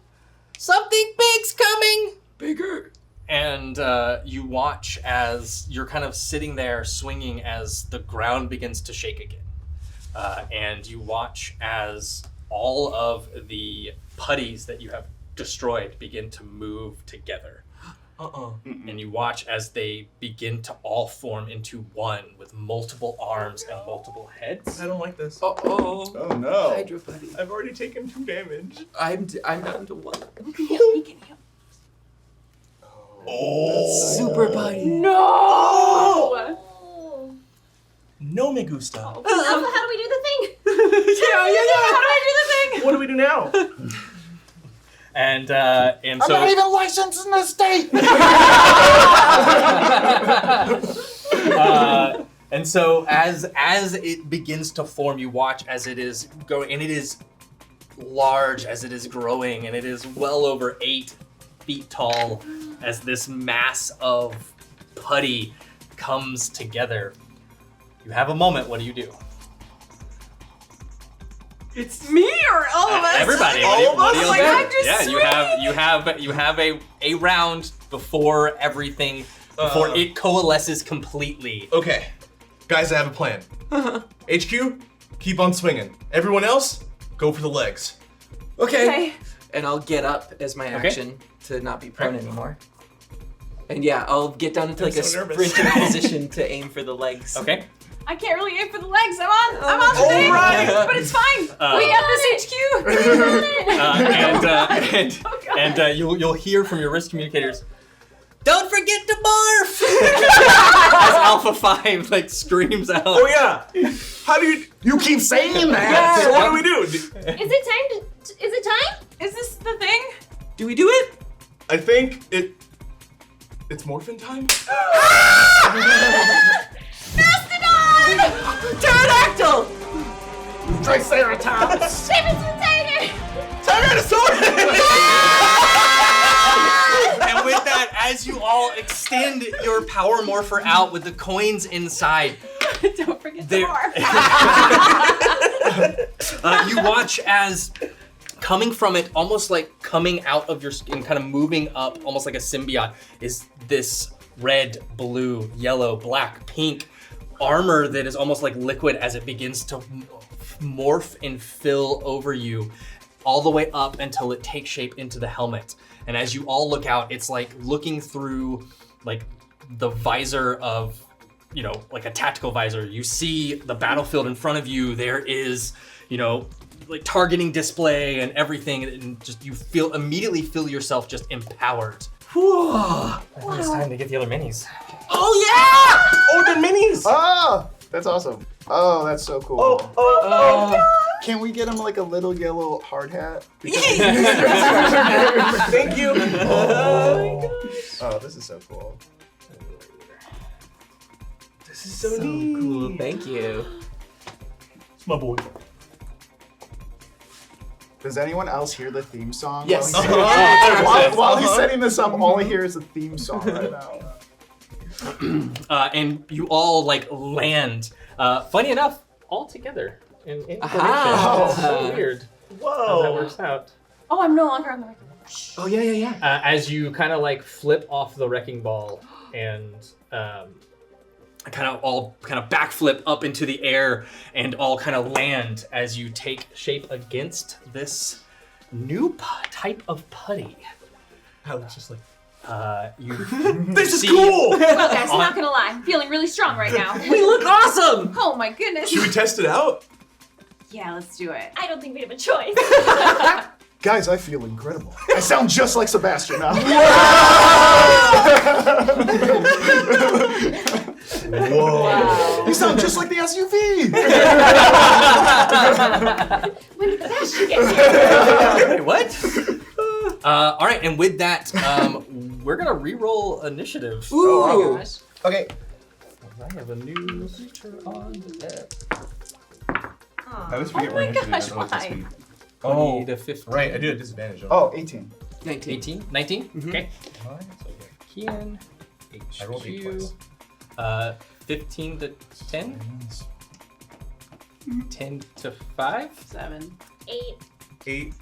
something big's coming. Bigger. And you watch as you're kind of sitting there swinging as the ground begins to shake again. And you watch as all of the putties that you have destroyed begin to move together. And you watch as they begin to all form into one with multiple arms and multiple heads. I don't like this. Oh no. Hydro putty. I've already taken 2 damage. I'm down to 1. He can heal. Super putty. No! No me gusta. Alpha, how do we do the thing? How do I do the thing? What do we do now? And I'm not even licensed in this state. And so as it begins to form, you watch as it is going, and it is large as it is growing, and it is well over 8 feet tall as this mass of putty comes together. You have a moment. What do you do? It's me or all of us? Everybody. All of What do us? you Like, do? I'm just Yeah, you have a round before everything, before it coalesces completely. Okay. Guys, I have a plan. HQ, keep on swinging. Everyone else, go for the legs. Okay. And I'll get up as my action to not be prone anymore. And yeah, I'll get down into like I'm a so nervous. sprinting position to aim for the legs. Okay. I can't really aim for the legs. I'm on the thing, but it's fine. We got this, HQ. And you'll hear from your wrist communicators, don't forget to barf! As Alpha 5 like screams out. Oh yeah. How do you keep saying that. So what do we do? Is it time to? Is it time? Is this the thing? Do we do it? I think it's morphin time. Pterodactyl! Triceratops. And with that, as you all extend your power morpher out with the coins inside, Don't forget the There- bar. you watch as Coming from it, almost like coming out of your skin, kind of moving up, almost like a symbiote, is this red, blue, yellow, black, pink armor that is almost like liquid as it begins to morph and fill over you all the way up until it takes shape into the helmet. And as you all look out, it's like looking through like the visor of, you know, like a tactical visor. You see the battlefield in front of you. There is, you know, like targeting display and everything, and just you immediately feel yourself just empowered. I think it's time to get the other minis. Oh yeah! Oh, the minis! Oh, that's awesome. Oh, that's so cool. Oh. Can we get him like a little yellow hard hat? Thank you. Oh, this is so cool. This is so neat. Cool. Thank you. It's my boy. Does anyone else hear the theme song? Yes. While he's setting this up, all I hear is the theme song right now. And you all like land. Funny enough, all together in formation. Aha. It's so weird how that works out. Oh, I'm no longer on the record. Oh yeah. As you kind of like flip off the wrecking ball and kind of backflip up into the air and all kind of land as you take shape against this new type of putty. Alex just like, This is cool! Well, guys, I'm not gonna lie. I'm feeling really strong right now. We look awesome. Oh my goodness. should we test it out? Yeah, let's do it. I don't think we have a choice. Guys, I feel incredible. I sound just like Sebastian now. Whoa. Wow. You sound just like the SUV. When did the pasture get here? Wait, what? All right, and with that, we're gonna re-roll initiative. Ooh. Oh my gosh. Okay. I have a new feature on the deck. I always Oh forget my we're initiative. gosh, I don't know what this why? means. 20 to 15. Right, I do have disadvantage on Oh, 18. 19. 18? 19? Mhm. Okay. Alright, so yeah. Kian, HQ, I rolled 8 twice. 15 to 10? 10 to 5? 7. 8. 8,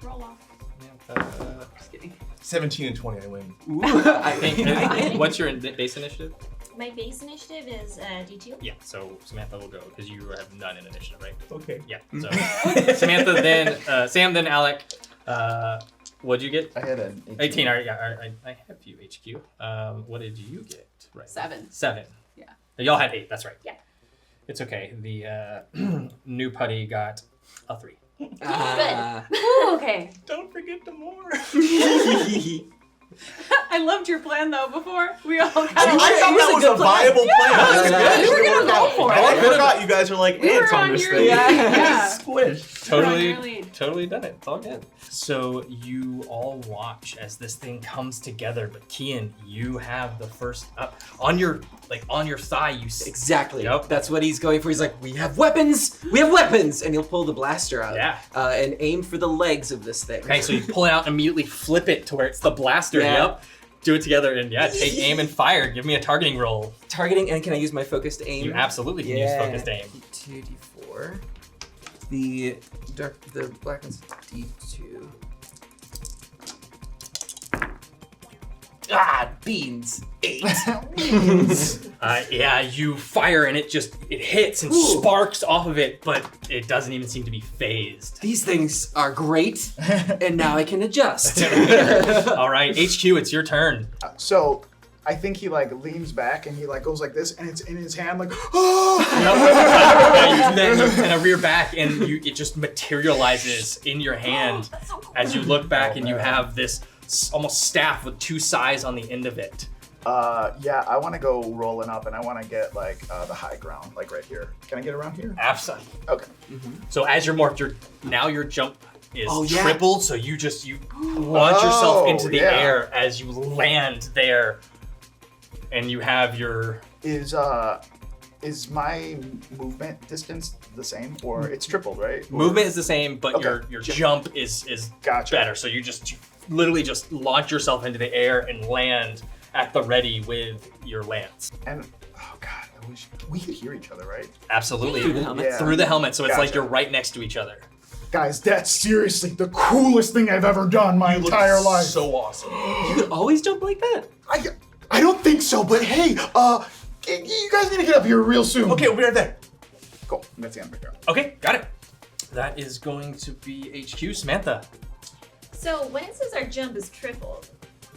Roll off. Just kidding. 17, and 20, I win. I think, what's your base initiative? My base initiative is D2. Yeah, so Samantha will go, because you have none in initiative, right? Okay. Yeah, so Samantha, then Sam, then Alec. What'd you get? I had an 18. All right, yeah, I have you, HQ. What did you get? Right. 7. 7. Yeah. Y'all had 8, that's right. Yeah. It's okay. The new putty got a 3. Ooh, okay. Don't forget the more. I loved your plan though before. We all kind I of thought that was a viable plan. that was good. We were gonna go for it. I forgot you guys are like We ants were on on this your- thing. yeah. Squish. Totally done it. It's all good. So you all watch as this thing comes together. But Kian, you have the first up on your thigh. You see. Exactly. Yep. That's what he's going for. He's like, we have weapons! We have weapons! And he'll pull the blaster out. Yeah. And aim for the legs of this thing. Okay, so you pull it out and immediately flip it to where it's the blaster. Yeah. Yep. Do it together and take aim and fire. Give me a targeting roll. Targeting, and can I use my focused aim? You absolutely can use focused aim. 2d4. The black one's d2. Ah, beans. 8. Yeah, you fire and it hits and Ooh. sparks off of it, but it doesn't even seem to be phased. These things are great, and now I can adjust. All right, HQ, it's your turn. So I think he like leans back and he like goes like this, and it's in his hand like, oh! Yeah, you do that and you kind of rear back and it just materializes in your hand as you look back and you have this almost staff with 2 sais on the end of it. Yeah, I want to go rolling up and I want to get like the high ground, like right here. Can I get around here? Absolutely. Okay. So as you're marked, your jump is Oh, yeah. tripled, so you launch yourself into the yeah. air as you land there, and you have your... Is my movement distance the same, or it's tripled, right? Or- Movement is the same, but Okay. your jump is Gotcha. better. So you literally just launch yourself into the air and land at the ready with your lance. And oh god, we could hear each other, right? Absolutely. Through the helmet. Yeah. Through the helmet, so it's like Gotcha. you're right next to each other. Guys, that's seriously the coolest thing I've ever done my You look entire life. so awesome. You could always jump like that. I don't think so, but hey, you guys need to get up here real soon. Okay, we'll be right there. Cool. That's the end. Okay, got it. That is going to be HQ. Samantha. So when it says our jump is tripled,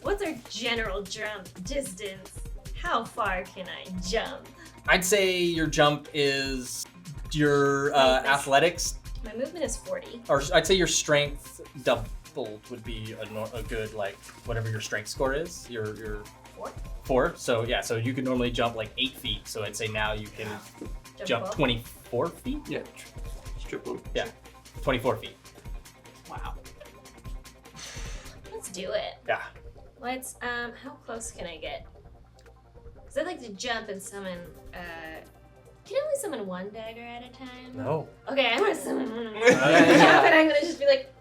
what's our general jump distance? How far can I jump? I'd say your jump is your athletics, My movement is 40. or I'd say your strength doubled would be a good, like, whatever your strength score is. Your 4. So yeah, so you could normally jump like 8 feet. So I'd say now you can jump 12. 24 feet. Yeah, it's triple. Yeah, 24 feet. Wow. Let's do it. Yeah. Let's, how close can I get? Because I'd like to jump and summon, can I only summon one dagger at a time? No. Okay, I'm gonna summon one. Yeah. And I'm gonna just be like,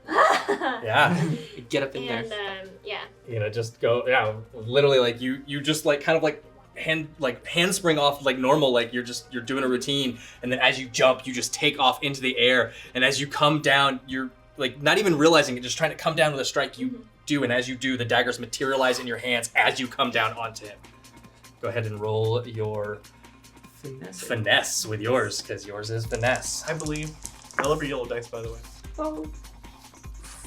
Yeah. Get up in there. And, yeah. You're gonna just go. Yeah. Literally, like you just like kind of like handspring off like normal. Like you're doing a routine, and then as you jump, you just take off into the air, and as you come down, you're like not even realizing it, just trying to come down with a strike. You do, and as you do, the daggers materialize in your hands as you come down onto him. Go ahead and roll your finesse with yours, because yours is finesse. I believe. I love your yellow dice, by the way.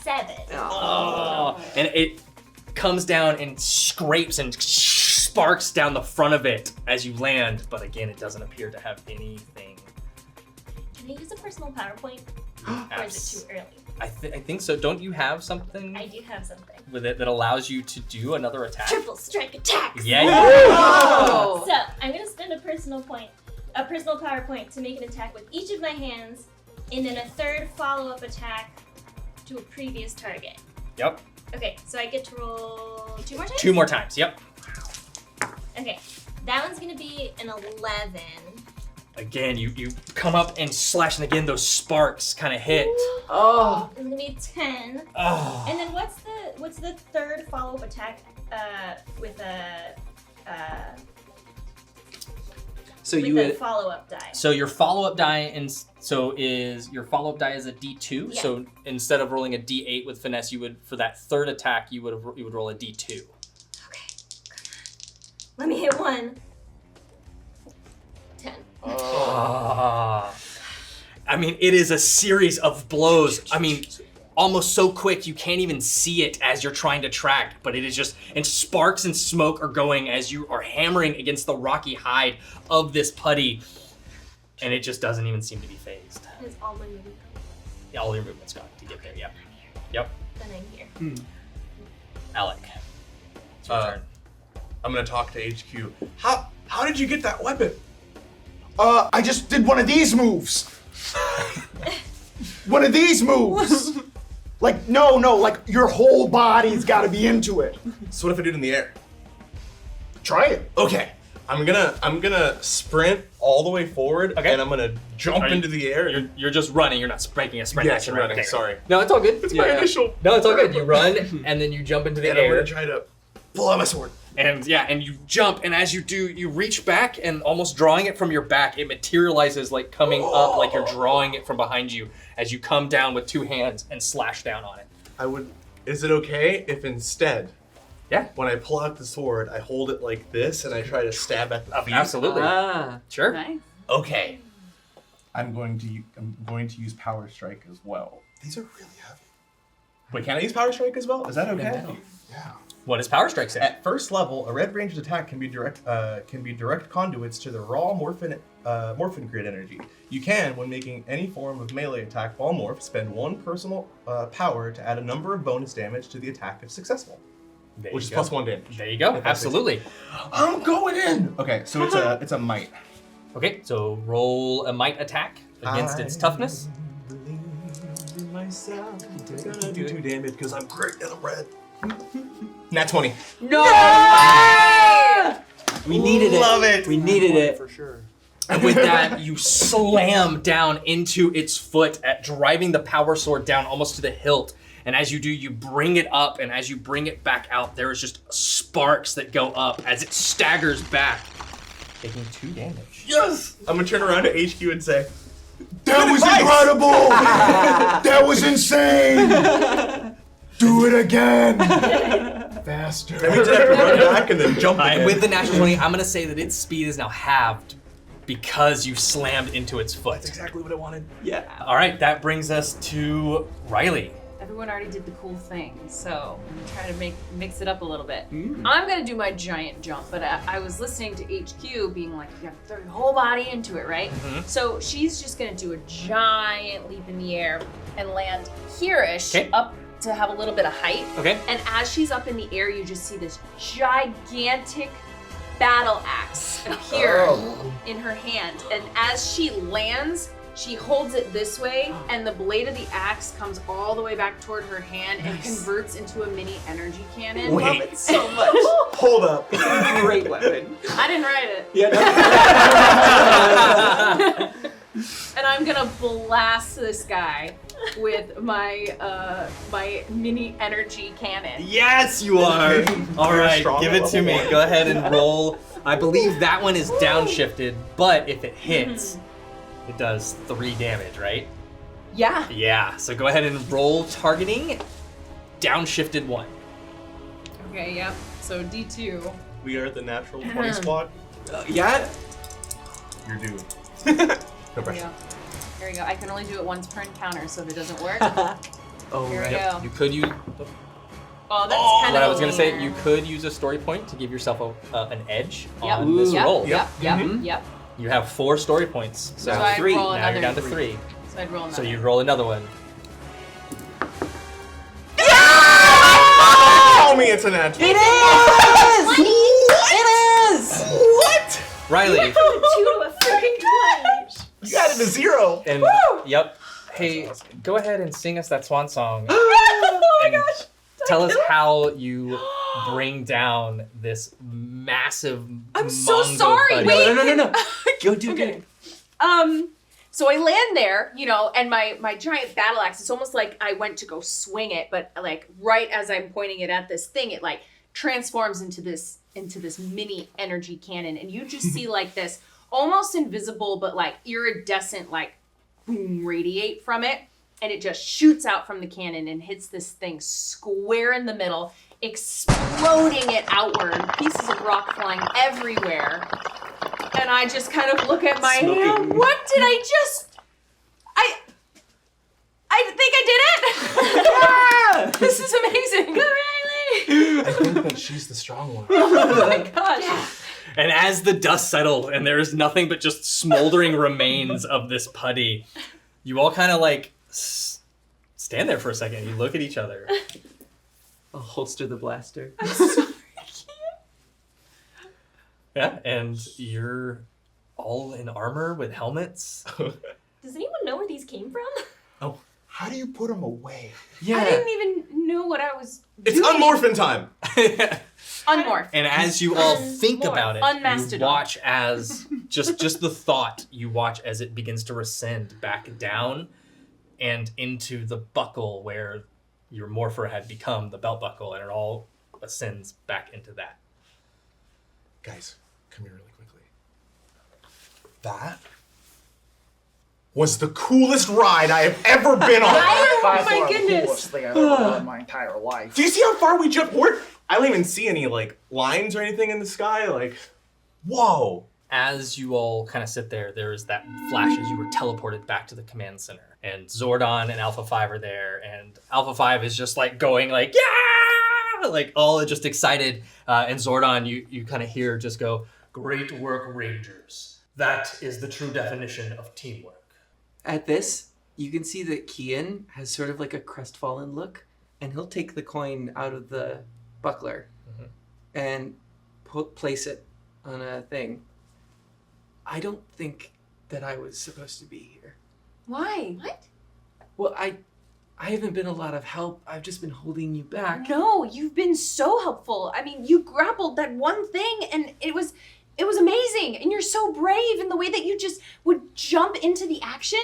7. Oh. And it comes down and scrapes and sparks down the front of it as you land, but again, it doesn't appear to have anything. Can I use a personal PowerPoint? Or is it too early? I think so. Don't you have something I do have something. with it that allows you to do another attack? Triple strike attacks! Yeah. Oh! So, I'm gonna spend a personal power point to make an attack with each of my hands, and then a third follow-up attack to a previous target. Yep. Okay, so I get to roll 2 more times? 2 more times. Yep. Okay, that one's gonna be an 11. Again, you come up and slash, and again those sparks kind of hit. Oh. It's gonna be 10. Oh. And then what's the third follow-up attack with a So with you a would. follow-up die? So your follow-up die is your follow-up die is a D2. Yeah. So instead of rolling a D8 with finesse, you would, for that third attack, you would roll a D2. Okay, come on. Let me hit 1. 10. Ah. I mean, it is a series of blows. I mean, almost so quick you can't even see it as you're trying to track, but it is just, and sparks and smoke are going as you are hammering against the rocky hide of this putty, and it just doesn't even seem to be phased. Is all my movement. Yeah, all your movement's gone to get there. Yep. Yep. Then I'm here. Alec. It's your turn. I'm gonna talk to HQ. How did you get that weapon? I just did one of these moves. One of these moves. Like, no, like your whole body's gotta be into it. So what if I do it in the air? Try it. Okay. I'm gonna sprint all the way forward, Okay. and I'm gonna jump Are you- into the air. You're just running. You're not breaking a sprint Yes, action. I'm right? running. Okay. Sorry. No, it's all good. It's my initial. No, it's all good. You run and then you jump into the And I'm air. gonna try to pull out my sword. And yeah, and you jump, and as you do, you reach back, and almost drawing it from your back, it materializes like coming up, like you're drawing it from behind you as you come down with 2 hands and slash down on it. Is it okay if instead, Yeah. when I pull out the sword, I hold it like this and I try to stab at the feet? Absolutely. Ah. Sure. Nice. Okay. I'm going to use Power Strike as well. These are really heavy. Wait, can I use Power Strike as well? Is that okay? Yeah. What does Power Strike say? At first level, a red ranged attack can be direct conduits to the raw morphin grid energy. You can, when making any form of melee attack ball morph, spend 1 personal power to add a number of bonus damage to the attack if successful, There which you is go. plus 1 damage. There you go. If that makes Absolutely. I'm going in. Okay, so it's a might. Okay, so roll a might attack against its toughness. Believe in myself. I'm gonna do 2 damage because I'm great and I'm red. Nat 20. No! We needed it. Love it. We needed it. For sure. And with that, you slam down into its foot, at driving the power sword down almost to the hilt. And as you do, you bring it up, and as you bring it back out, there is just sparks that go up as it staggers back, taking 2 damage. Yes! I'm gonna turn around to HQ and say, That was incredible! That was insane! Do it again! Faster. And we just have to run back and then jump again. With the natural 20, I'm gonna say that its speed is now halved because you slammed into its foot. That's exactly what I wanted. Yeah. All right, that brings us to Riley. Everyone already did the cool thing, so I'm gonna try to mix it up a little bit. Mm. I'm gonna do my giant jump, but I was listening to HQ being like, you have to throw your whole body into it, right? Mhm. So she's just gonna do a giant leap in the air and land here-ish, Okay. up to have a little bit of height. Okay. And as she's up in the air, you just see this gigantic battle axe appear in her hand. And as she lands, she holds it this way, and the blade of the axe comes all the way back toward her hand and converts into a mini energy cannon. Wait. Love it so much. Hold up. Great weapon. I didn't write it. Yeah. And I'm gonna blast this guy with my my mini energy cannon. Yes, you are. All You're a right, strong give it to level me. one. Go ahead and roll. I believe that one is downshifted, but if it hits, it does 3 damage, right? Yeah. Yeah. So go ahead and roll targeting. Downshifted 1. Okay. Yep. So D2. We are the natural 20 squad. Yeah. You're doomed. No pressure. Yeah. Here we go. I can only do it once per encounter, so if it doesn't work, Oh, here we right. go. You could use. Oh, that's kind What of I was gonna say, you could use a story point to give yourself an edge Yep. on this Yep. roll. Yep. Yep. Mhm. Yep. You have 4 story points. So, So I'd 3. roll Now you're down to another 3. So I'd roll another. So you roll another one. Tell me it's a natural. It is! It is! What? Riley. From a 2 to a freaking 20. You added a 0. And yep. Hey, go ahead and sing us that swan song. Oh my and gosh! Tell us how you bring down this massive. I'm so Mongo sorry. buddy. Wait. No. Go do Okay. good. So I land there, you know, and my giant battle axe, it's almost like I went to go swing it, but like right as I'm pointing it at this thing, it like transforms into this mini energy cannon, and you just see like this almost invisible but like iridescent like boom radiate from it, and it just shoots out from the cannon and hits this thing square in the middle, exploding it outward, pieces of rock flying everywhere. And I just kind of look at my hand. What did I just? I think I did it. Yeah! This is amazing. Good, Riley. I think that she's the strong one. Oh my gosh. And as the dust settled and there is nothing but just smoldering remains of this putty, you all kind of like stand there for a second. You look at each other. I'll holster the blaster. Yeah, and you're all in armor with helmets. Does anyone know where these came from? How do you put them away? Yeah. I didn't even know what I was It's doing. unmorphin time. Unmorph. And as you all think about it, you Unmastodon. watch as just the thought, you watch as it begins to rescind back down and into the buckle where your morpher had become the belt buckle, and it all ascends back into that. Guys, come here really quickly. That was the coolest ride I have ever been on. By my far the goodness. coolest thing I've ever done in my entire life. Do you see how far we jumped forward? I don't even see any like lines or anything in the sky. Like, whoa. As you all kind of sit there, there's that flash as you were teleported back to the command center. And Zordon and Alpha 5 are there, and Alpha 5 is just like going like, yeah! Like all just excited. And Zordon, you kind of hear just go, great work, Rangers. That is the true definition of teamwork. At this, you can see that Kian has sort of like a crestfallen look, and he'll take the coin out of the buckler and place it on a thing. I don't think that I was supposed to be here. Why? What? Well, I haven't been a lot of help. I've just been holding you back. No, you've been so helpful. I mean, you grappled that one thing, and it was amazing. And you're so brave in the way that you just would jump into the action.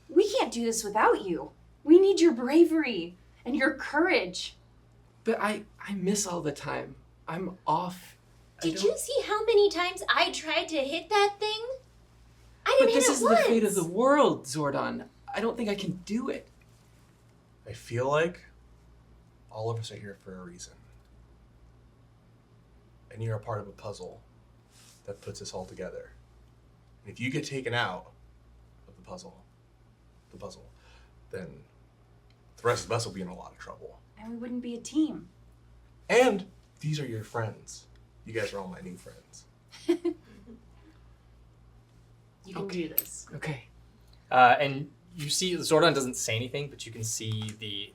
We can't do this without you. We need your bravery and your courage. But I miss all the time. I'm off. Did you see how many times I tried to hit that thing? I didn't But this hit is it the once. fate of the world, Zordon. I don't think I can do it. I feel like all of us are here for a reason. And you're a part of a puzzle that puts us all together. And if you get taken out of the puzzle, then the rest of us will be in a lot of trouble. And we wouldn't be a team. And these are your friends. You guys are all my new friends. You can do this. Okay. And you see, Zordon doesn't say anything, but you can see the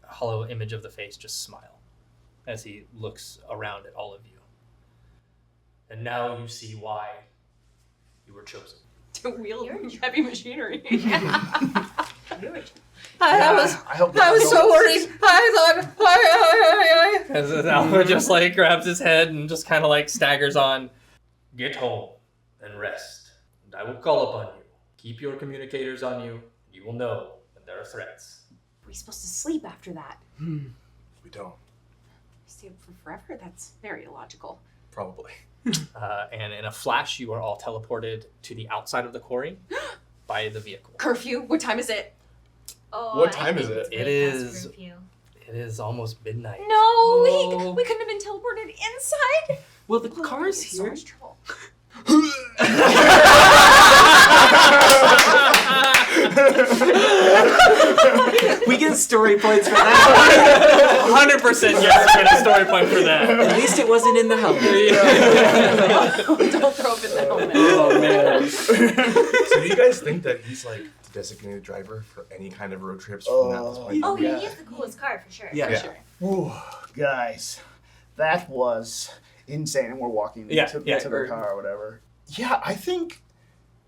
hollow image of the face just smile as he looks around at all of you. And now you see why you were chosen. To wield heavy machinery. I was so worried. I thought. As Alpha just like grabs his head and just kind of like staggers on. Get home and rest, and I will call upon you. Keep your communicators on you. You will know when there are threats. Are we supposed to sleep after that? We don't. Stay up for forever? That's very illogical. Probably. And in a flash, you are all teleported to the outside of the quarry by the vehicle. Curfew? What time is it? Oh, What I time is think it? it's It way past is- curfew. It is almost midnight. No, Oh. we couldn't have been teleported inside. Well, the car's So here. much trouble. We get story points for that. 100% yes, you get a story point for that. At least it wasn't in the helmet. Don't throw up in the helmet. Oh, man. So do you guys think that he's like the designated driver for any kind of road trips from that point? Oh, yeah, Yeah. he has the coolest car for sure. Yeah, Yeah. sure. Ooh, guys, that was insane. And we're walking Yeah, to yeah. the car or whatever. Yeah, I think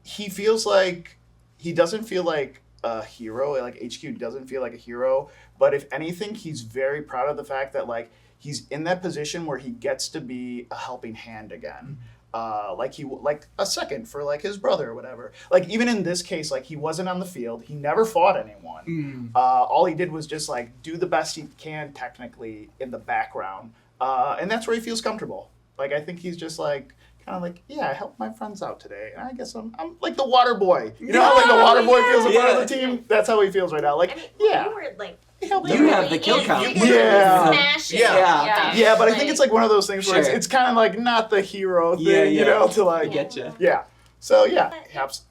he feels like he doesn't feel like a hero. Like HQ doesn't feel like a hero. But if anything, he's very proud of the fact that like he's in that position where he gets to be a helping hand again. Like a second for like his brother or whatever. Like even in this case, like he wasn't on the field. He never fought anyone. All he did was just like do the best he can technically in the background. And that's where he feels comfortable. Like I think he's just like kind of like, yeah, I helped my friends out today. And I guess I'm like the water boy. You know how like the water boy feels a part of the team? That's how he feels right now. Like, I mean, yeah. you were like, he helped You everyone. have the kill count. Yeah. Smash it. Yeah. Yeah, but I think it's like one of those things where Sure. it's kind of like not the hero thing, Yeah, you yeah. know, to I like, getcha. yeah. So yeah, Haps.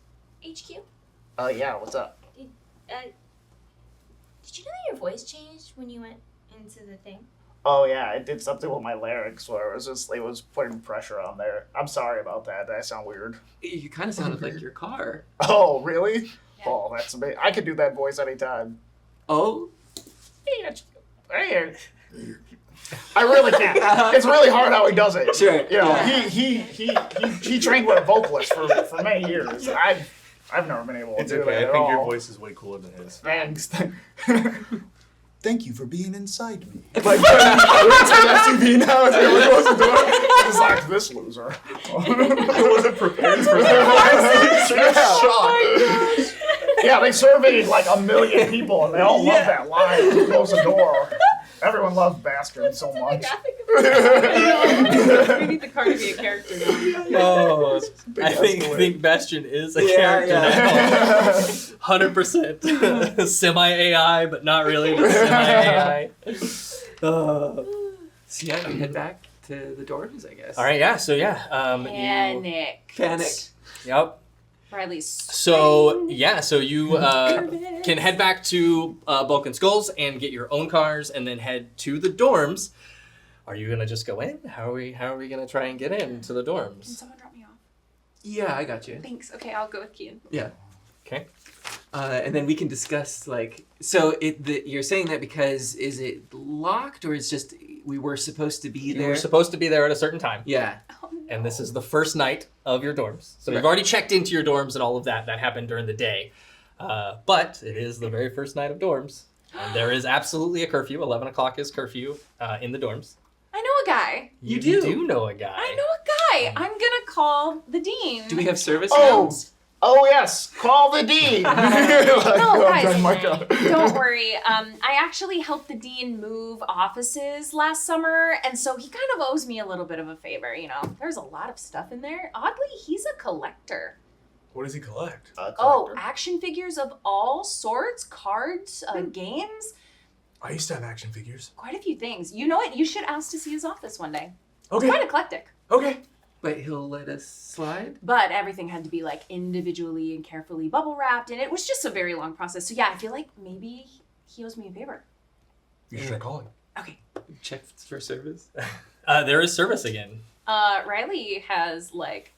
HQ, Yeah, what's up? did you know that your voice changed when you went into the thing? Oh yeah, I did something with my larynx where it was putting pressure on there. I'm sorry about that. That sound weird. You kind of sounded like your car. Oh really? Yeah. Oh, that's amazing. I could do that voice anytime. Oh? Hey, I really can't. It's really hard how he does it. Sure. You know, Yeah. he trained with a vocalist for many years. I've never been able to It's do okay. that I at think all. your voice is way cooler than his. Thanks. Thank you for being inside me. Like, it's an SUV now. It's like, close the door. It's like, this loser. I wasn't prepared for that. Yeah. Yeah, they surveyed like 1 million people, and they all love that line. When you close the door. Everyone loves Bastion so much. We need the car to be a character now. Oh, Big I escalade. think Bastion is a Yeah, character yeah. now. 100%. Semi-AI, but not really, but semi-AI. So yeah, we head back to the dorms, I guess. All right, yeah, so yeah. Panic. Panic. Yep. Riley's. So, yeah, so you can head back to Bulk and Skulls and get your own cars and then head to the dorms. Are you going to just go in? How are we going to try and get into the Can dorms? someone drop me off? Yeah, I got you. Thanks. Okay, I'll go with Kian. Yeah. Okay. And then we can discuss like so. You're saying that because is it locked or it's just we were supposed to be You there? were supposed to be there at a certain time. Yeah. Oh, no. And this is the first night of your dorms. So you've Right. already checked into your dorms and all of that. That happened during the day. But it is the very first night of dorms. And there is absolutely a curfew. 11 o'clock is curfew in the dorms. I know a guy. You do? do know a guy. I know a guy. I'm gonna call the dean. Do we have service Oh. rounds? Oh yes, call the dean. No, Oh, guys, God, my God. Don't worry. I actually helped the dean move offices last summer, and so he kind of owes me a little bit of a favor. You know, there's a lot of stuff in there. Oddly, he's a collector. What does he collect? Oh, action figures of all sorts, cards, games, I used to have action figures. quite a few things. You know what? You should ask to see his office one day. Okay. It's quite eclectic. Okay. But he'll let us slide? But everything had to be like individually and carefully bubble wrapped, and it was just a very long process. So yeah, I feel like maybe he owes me a favor. You should try calling. Okay. Check for service. There is service again. Riley has like,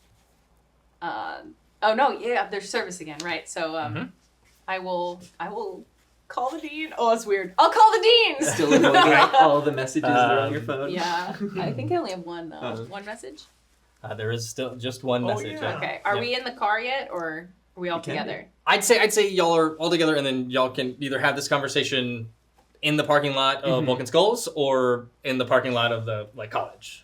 oh no, yeah, there's service again, right? So I will call the dean. Oh, that's weird. I'll call the dean. Still avoiding all the messages that are on your phone. Yeah, I think I only have one one message. There is still just one message. yeah. Okay, are Yeah. we in the car yet, or are we all You can together? I'd say y'all are all together, and then y'all can either have this conversation in the parking lot of Vulcan Skulls or in the parking lot of the college.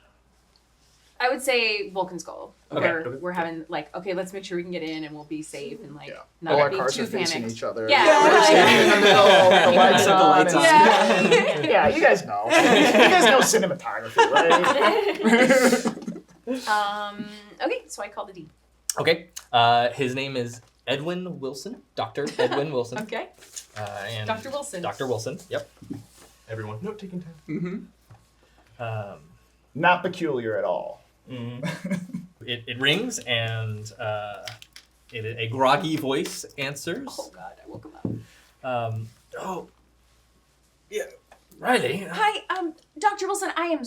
I would say Vulcan Skull. Okay. We're having like, okay, let's make sure we can get in and we'll be safe and like Yeah. not All our being cars too are facing panicked. each other. Yeah. We're standing in the middle, the lights The on. lights on. and- Yeah, you guys know. You guys know cinematography, right? Okay, so I call the dean. Okay. His name is Edwin Wilson, Dr. Edwin Wilson. Okay, And Dr. Wilson. Dr. Wilson. Yep. Everyone, note taking time. Mm-hmm. Not peculiar at all. It rings, and a groggy voice answers. Oh God, I woke him up. Oh, yeah, Riley. Hi, Dr. Wilson. I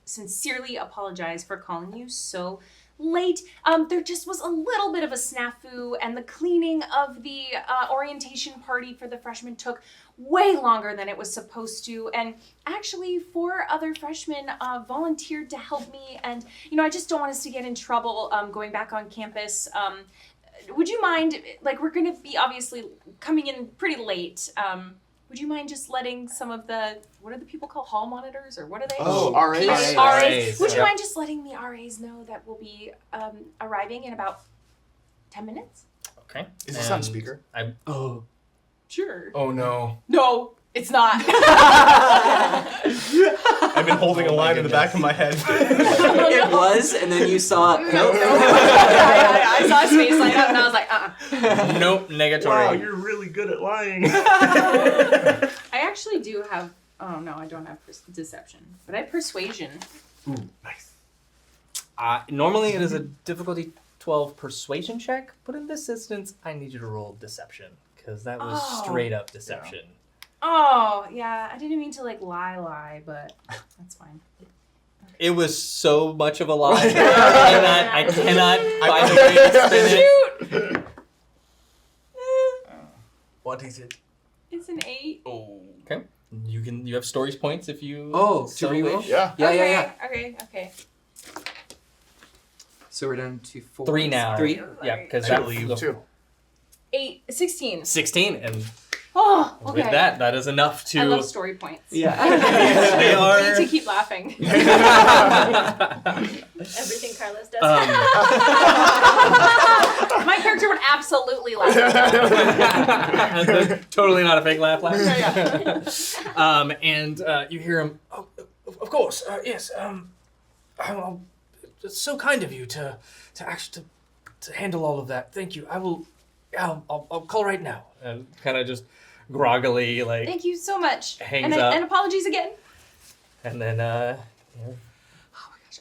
sincerely apologize for calling you so late. There just was a little bit of a snafu, and the cleaning of the orientation party for the freshmen took way longer than it was supposed to. And actually, 4 other freshmen volunteered to help me. And I just don't want us to get in trouble going back on campus. Would you mind? Like, we're going to be obviously coming in pretty late. Would you mind just letting some of the, what are the people called, hall monitors, or what are they? Oh, RAs. RAs. Would you Yep. mind just letting the RAs know that we'll be arriving in about 10 minutes? Okay. Is this on And speaker? Oh. Sure. Oh no. No, it's not. I've been holding a Oh my line in the back of my head. It was, and then you saw it. Nope. I saw his face light up, and I was like, Nope, negatory. Wow, you're really good at lying. I actually do have, oh no, I don't have deception, but I have persuasion. Ooh, nice. Normally it is a difficulty 12 persuasion check, but in this instance, I need you to roll deception, because that was Oh. straight up deception. Oh, yeah, I didn't mean to like lie, but that's fine. It was so much of a lie. I cannot find a way to spin it. Shoot! What is it? It's an 8. Oh. Okay. You have stories points if you Oh, so to reroll? wish. Yeah. Yeah. Okay. So we're down to 4. 3 now. 3? Yeah, because I that believe was 2. 8, 16. 16, and Oh, okay. with that is enough to. I love story points. Yeah. They are. I need to keep laughing. Everything Carlos does. My character would absolutely laugh. Totally not a fake laugh. Yeah. And you hear him. Oh, of course. Yes. It's so kind of you to actually to handle all of that. Thank you. I will. I'll call right now. And kind of just groggily Thank you so much. Hangs up. And apologies again. and then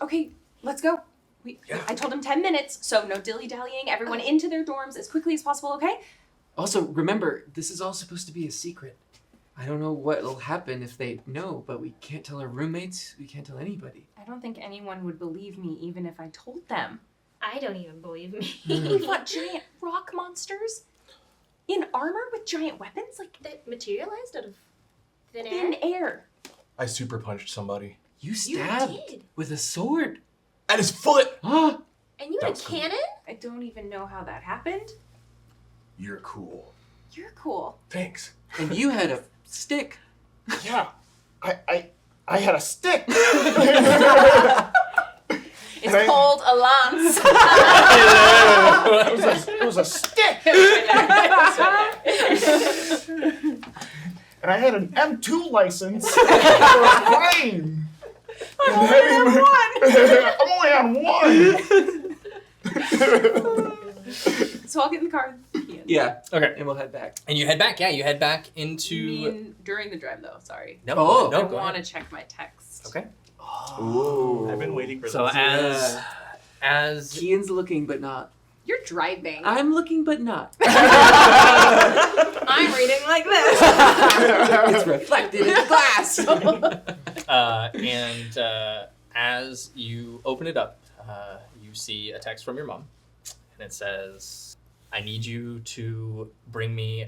Okay, let's go. I told him 10 minutes, so no dilly-dallying. Everyone into their dorms as quickly as possible, okay? Also, remember, this is all supposed to be a secret. I don't know what will happen if they know, but we can't tell our roommates. We can't tell anybody. I don't think anyone would believe me even if I told them. I don't even believe me. We've got giant rock monsters in armor with giant weapons, like That materialized out of thin air. thin air. I super punched somebody. You You stabbed did. with a sword. At his foot! Ah! And you had a That's cool. cannon? I don't even know how that happened. You're cool. You're cool. Thanks. And you had a stick. Yeah. I had a stick. It's Right. called a lance. It was a stick. It's And I had an M2 license for a crane. I'm only on one. I'm only on one. car with Kian. Yeah, Okay. and we'll head back. And you head back. Yeah, you head back I into. mean, during the drive though. Sorry. No, Oh. no, I go want ahead. to check my text. Okay. Ooh. I've been waiting for So this. as Kian's looking, but not. You're driving. I'm looking, but not. I'm reading like this. It's reflected in the glass. and as you open it up, you see a text from your mom, and it says, "I need you to bring me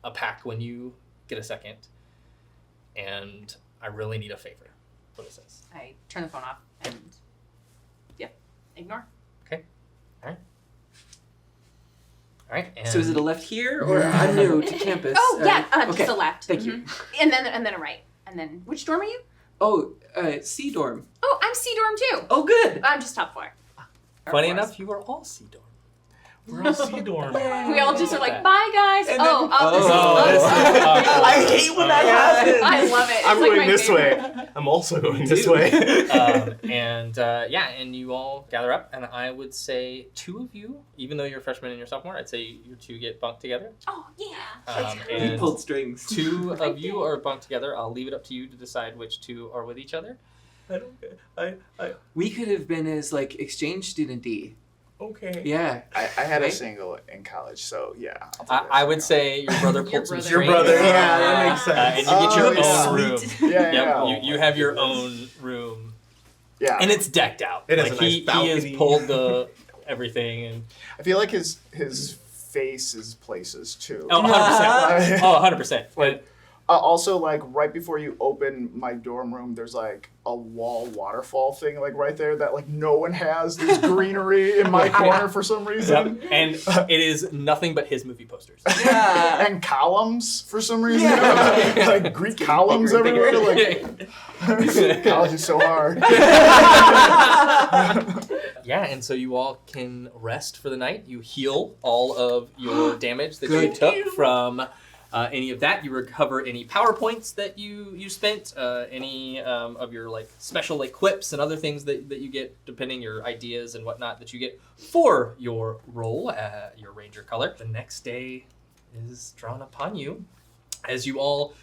a pack when you get a second, and I really need a favor." That's what it says. I turn the phone off and ignore. All right. And So is it a left here, or I'm new to campus? Oh yeah, okay. just a left. Thank you. And then a right. And then which dorm are you? Oh, C dorm. Oh, I'm C dorm too. Oh, good. I'm just top floor. Funny Or enough, you are all C dorm. We're all C dorm. we all just are like, that. bye guys. And Oh, then- this is Oh, us. this is awkward. I hate when that happens. I love it. It's I'm like going my this favorite. way. I'm also going this Dude. way. And you all gather up, and I would say two of you, even though you're freshmen and you're sophomore, I'd say you two get bunked together. Oh yeah. He And pulled strings. two of you are bunked together. I'll leave it up to you to decide which two are with each other. I don't. We could have been as like exchange student D. Okay. Yeah. I had Right? a single in college, so yeah. I'll take I that would single. say your brother pulled some brother. strings. Your brother, yeah, that makes sense. And you get your Oh, own yeah. room. Yeah, Yep, yeah. you have your own room, Yeah. and it's decked out. It has like a nice he has balcony. pulled the everything, and I feel like his face is places too. oh, 100%. Oh, 100%. But Also, like right before you open my dorm room, there's like a wall waterfall thing, like right there that like no one has. There's greenery in my corner for some reason, yep, and it is nothing but his movie posters. Yeah. and columns for some reason, Yeah. like Greek columns bigger and everywhere. Like college is so hard. Yeah, and so you all can rest for the night. You heal all of your damage that you Good. took from any of that. You recover any power points that you spent, any of your like special like quips and other things that you get, depending your ideas and whatnot that you get for your role, your ranger color. The next day is drawn upon you as you all,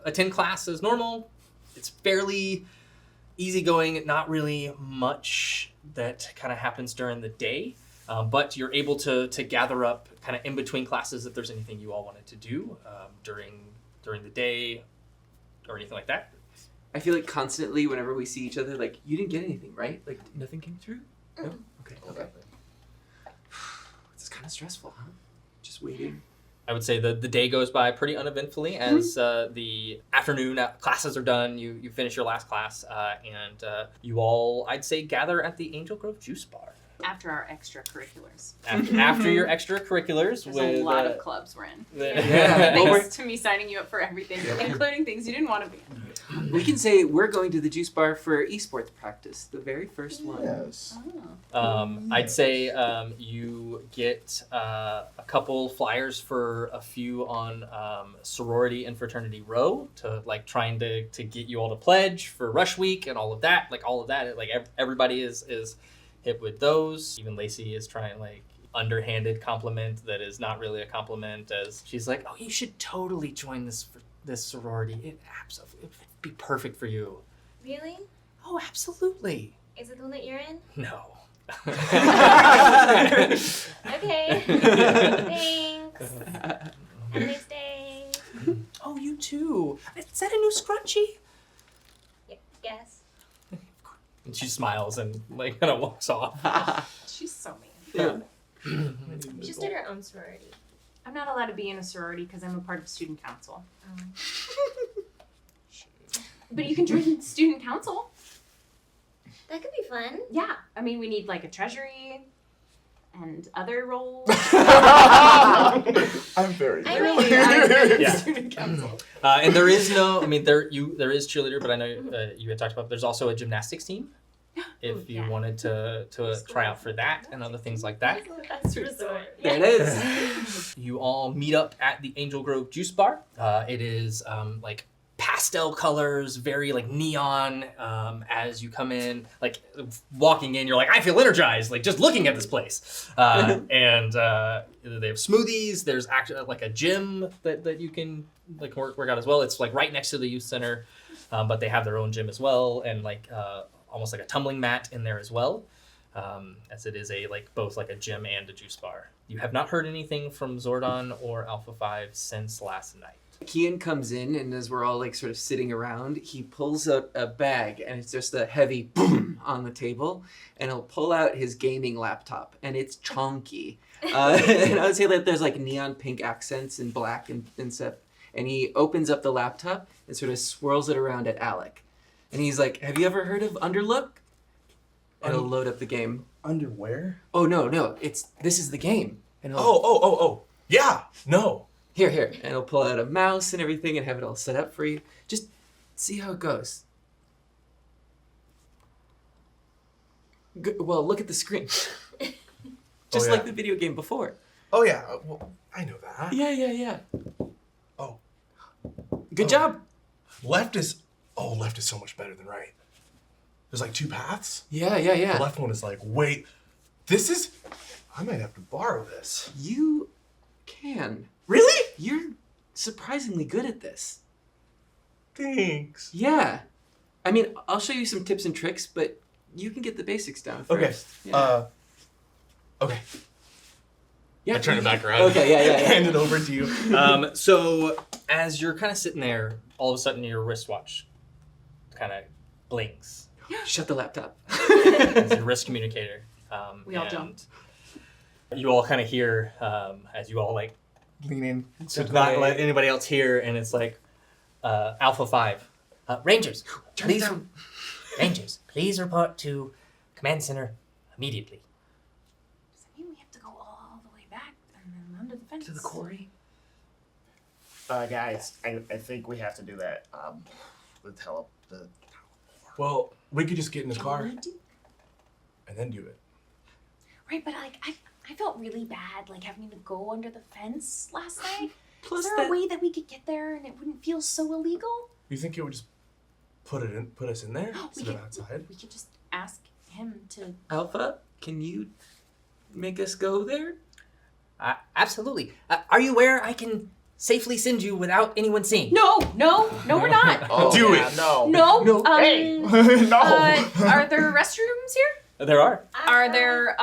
attend class as normal. It's fairly easygoing, not really much that kind of happens during the day. But you're able to gather up kind of in between classes if there's anything you all wanted to do during the day or anything like that. I feel like constantly whenever we see each other, like, you didn't get anything, right? Like, nothing came through? No? Okay. It's kind of stressful, huh? Just waiting. I would say the day goes by pretty uneventfully as the afternoon classes are done. You finish your last class and you all, I'd say, gather at the Angel Grove Juice Bar. After our extracurriculars. After your extracurriculars. There's with a lot of clubs we're in. Yeah. Well, Thanks to me signing you up for everything, including things you didn't want to be in. We can say we're going to the juice bar for esports practice, the very first one. Yes. I'd say you get a couple flyers for a few on sorority and fraternity row to like trying to get you all to pledge for rush week and all of that. Like all of that, like everybody is hit with those. Even Lacey is trying like underhanded compliment that is not really a compliment, as she's like, "Oh, you should totally join this sorority. It absolutely it'd be perfect for you." Really? Oh, absolutely. Is it the one that you're in? No. Okay. Thanks. Have a nice day. Oh, you too. Is that a new scrunchie? Yes. And she smiles and like kind of walks off. She's so mean. She just did her own sorority. I'm not allowed to be in a sorority because I'm a part of student council. But you can join student council. That could be fun. Yeah. I mean, we need like a treasury and other roles. I'm very. I Really, mean- I'm in Yeah. student council. And there is no, I mean, there is cheerleader, but I know you had talked about. There's also a gymnastics team. If you Yeah. wanted to try out for that and other things like that. That's resort. There it is. You all meet up at the Angel Grove Juice Bar. It is like pastel colors, very like neon. As you come in, like walking in, you're like, I feel energized, like just looking at this place. And they have smoothies. There's actually like a gym that you can like work out as well. It's like right next to the youth center, but they have their own gym as well, and like almost like a tumbling mat in there as well. As it is both a gym and a juice bar. You have not heard anything from Zordon or Alpha 5 since last night. Kian comes in, and as we're all like sort of sitting around, he pulls out a bag, and it's just a heavy boom on the table, and he'll pull out his gaming laptop, and it's chonky. And I would say that there's like neon pink accents and black and stuff. And he opens up the laptop and sort of swirls it around at Alec. And he's like, have you ever heard of Underlook? And he'll load up the game. Underwear? Oh, no, this is the game. And he'll, Oh. Yeah, no. Here. And he'll pull out a mouse and everything and have it all set up for you. Just see how it goes. Well, look at the screen. Just like the video game before. Oh, yeah. Well, I know that. Yeah. Oh. Good job. Left is so much better than right. There's like 2 paths. Yeah. The left one is like, wait, I might have to borrow this. You can. Really? You're surprisingly good at this. Thanks. Yeah. I mean, I'll show you some tips and tricks, but you can get the basics down first. Okay. Yeah. Okay. Yeah. I turn it back around. Okay, yeah. Hand it over to you. So as you're kind of sitting there, all of a sudden your wristwatch kind of blinks. Shut the laptop. It's your wrist communicator. We all jumped. You all kind of hear as you all like lean in to Step not away. let anybody else hear, and it's like Alpha 5. Rangers, Turn it please. down. Rangers, please report to Command Center immediately. Does that mean we have to go all the way back and then under the fence? To the quarry. Guys, I think we have to do that with help. Well, we could just get in the Do you car wanna do- and then do it. Right, but like I felt really bad like having to go under the fence last night. Plus Is there a way that we could get there and it wouldn't feel so illegal? You think it would just put us in there We instead could, of outside? we could just ask him to. Alpha, can you make us go there? Absolutely. Are you aware I can safely send you without anyone seeing? No, we're not. Do yeah, it. No. No. Hey. No. Are there restrooms here? There are. Are there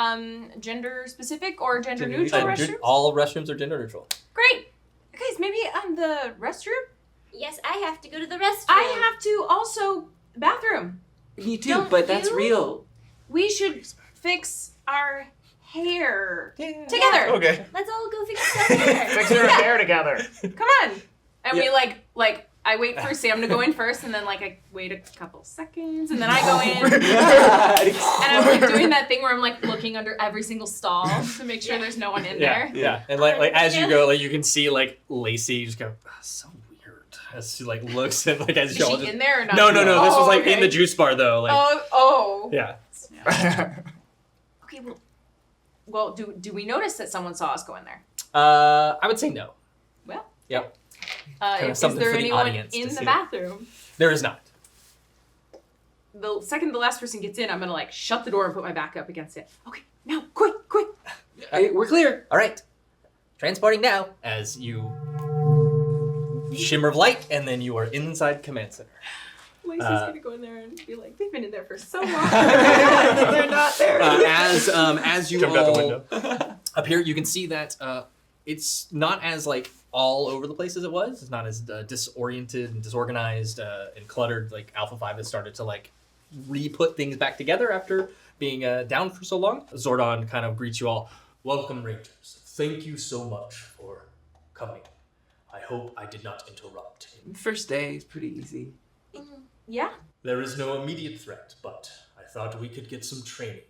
gender specific or gender neutral restrooms? All restrooms are gender neutral. Great. Guys, maybe the restroom? Yes, I have to go to the restroom. I have to also bathroom. Me too, Don't but that's you? real. We should fix our hair Yeah. together. Okay. Let's all go fix our hair. Fix our hair together. Come on. And we like I wait for Sam to go in first, and then I wait a couple seconds, and then I go in, and I'm doing that thing where I'm looking under every single stall to make sure there's no one in there. Yeah. And as you go, you can see Lacey just go, "Ah, so weird," as she looks and as Is she all she just, in there or not? No. This was okay. in the juice bar though. Oh. Yeah. Okay. Well, do we notice that someone saw us go in there? I would say no. Well. Yep. Kinda Is something there for the anyone audience to in the see. bathroom? There is not. The second the last person gets in, I'm gonna shut the door and put my back up against it. Okay, now, quick! Hey, we're clear. All right. Transporting now as you shimmer of light, and then you are inside Command Center. Lacey's gonna go in there and be like, they've been in there for so long. They're not there. As you Jumped out the all window. up here, you can see that it's not as all over the place as it was. It's not as disoriented and disorganized and cluttered. Alpha 5 has started to re-put things back together after being down for so long. Zordon kind of greets you all. Welcome, Rangers. Thank you so much for coming. I hope I did not interrupt. First day is pretty easy. Yeah. There is no immediate threat, but I thought we could get some training in.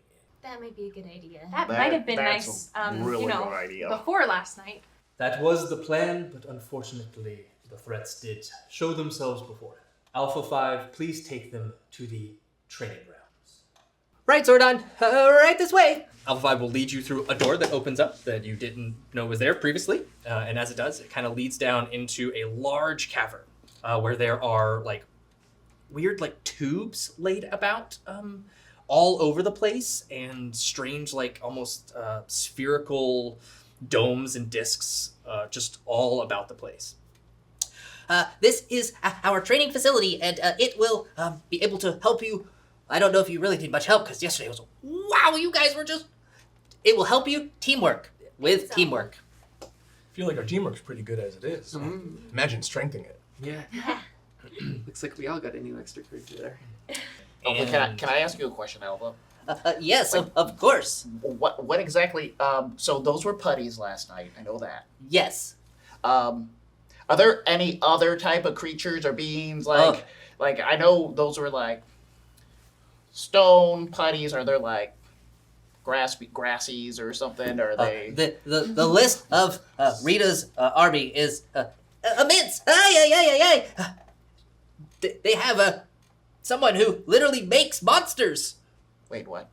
That might be a good idea. That might have been that's nice, a really good idea. before last night. That was the plan, but unfortunately, the threats did show themselves before. Alpha 5, please take them to the training grounds. Right, Zordon. Right this way. Alpha 5 will lead you through a door that opens up that you didn't know was there previously. And as it does, it kind of leads down into a large cavern. where there are like weird like tubes laid about all over the place, and strange like almost spherical domes and discs just all about the place. This is our training facility, and it will be able to help you. I don't know if you really need much help, because yesterday was, wow, you guys were just... It will help you teamwork, with teamwork. I feel like our teamwork's pretty good as it is. Imagine strengthening it. Yeah. Looks like we all got a new extracurricular. Can I ask you a question, Alva? Yes, of course. What exactly? So those were putties last night. I know that. Yes. Are there any other type of creatures or beings like I know those were like stone putties? Are there like grassies or something? Or are they The list of Rita's army is immense. Ay. They have someone who literally makes monsters. Wait, what?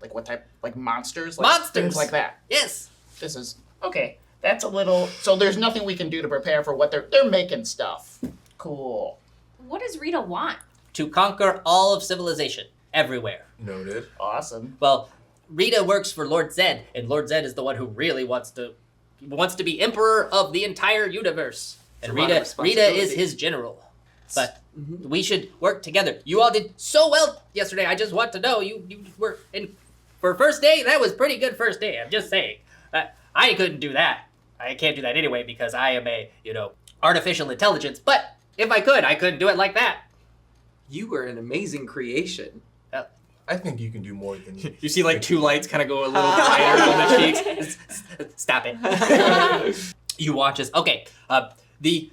Like what type? Like monsters? Like Monsters. Things like that. Yes. This is okay. That's a little. So there's nothing we can do to prepare for what they're making stuff. Cool. What does Rita want? To conquer all of civilization, everywhere. Noted. Awesome. Well, Rita works for Lord Zed, and Lord Zed is the one who really wants to be emperor of the entire universe. And It's a lot of Rita is responsibility. his general. But we should work together. You all did so well yesterday. I just want to know you were in for first day. That was pretty good first day. I'm just saying. I couldn't do that. I can't do that anyway because I am a artificial intelligence. But if I could, I couldn't do it like that. You were an amazing creation. I think you can do more than You see like two lights kind of go a little brighter on the cheeks. Stop it. You watch as okay. The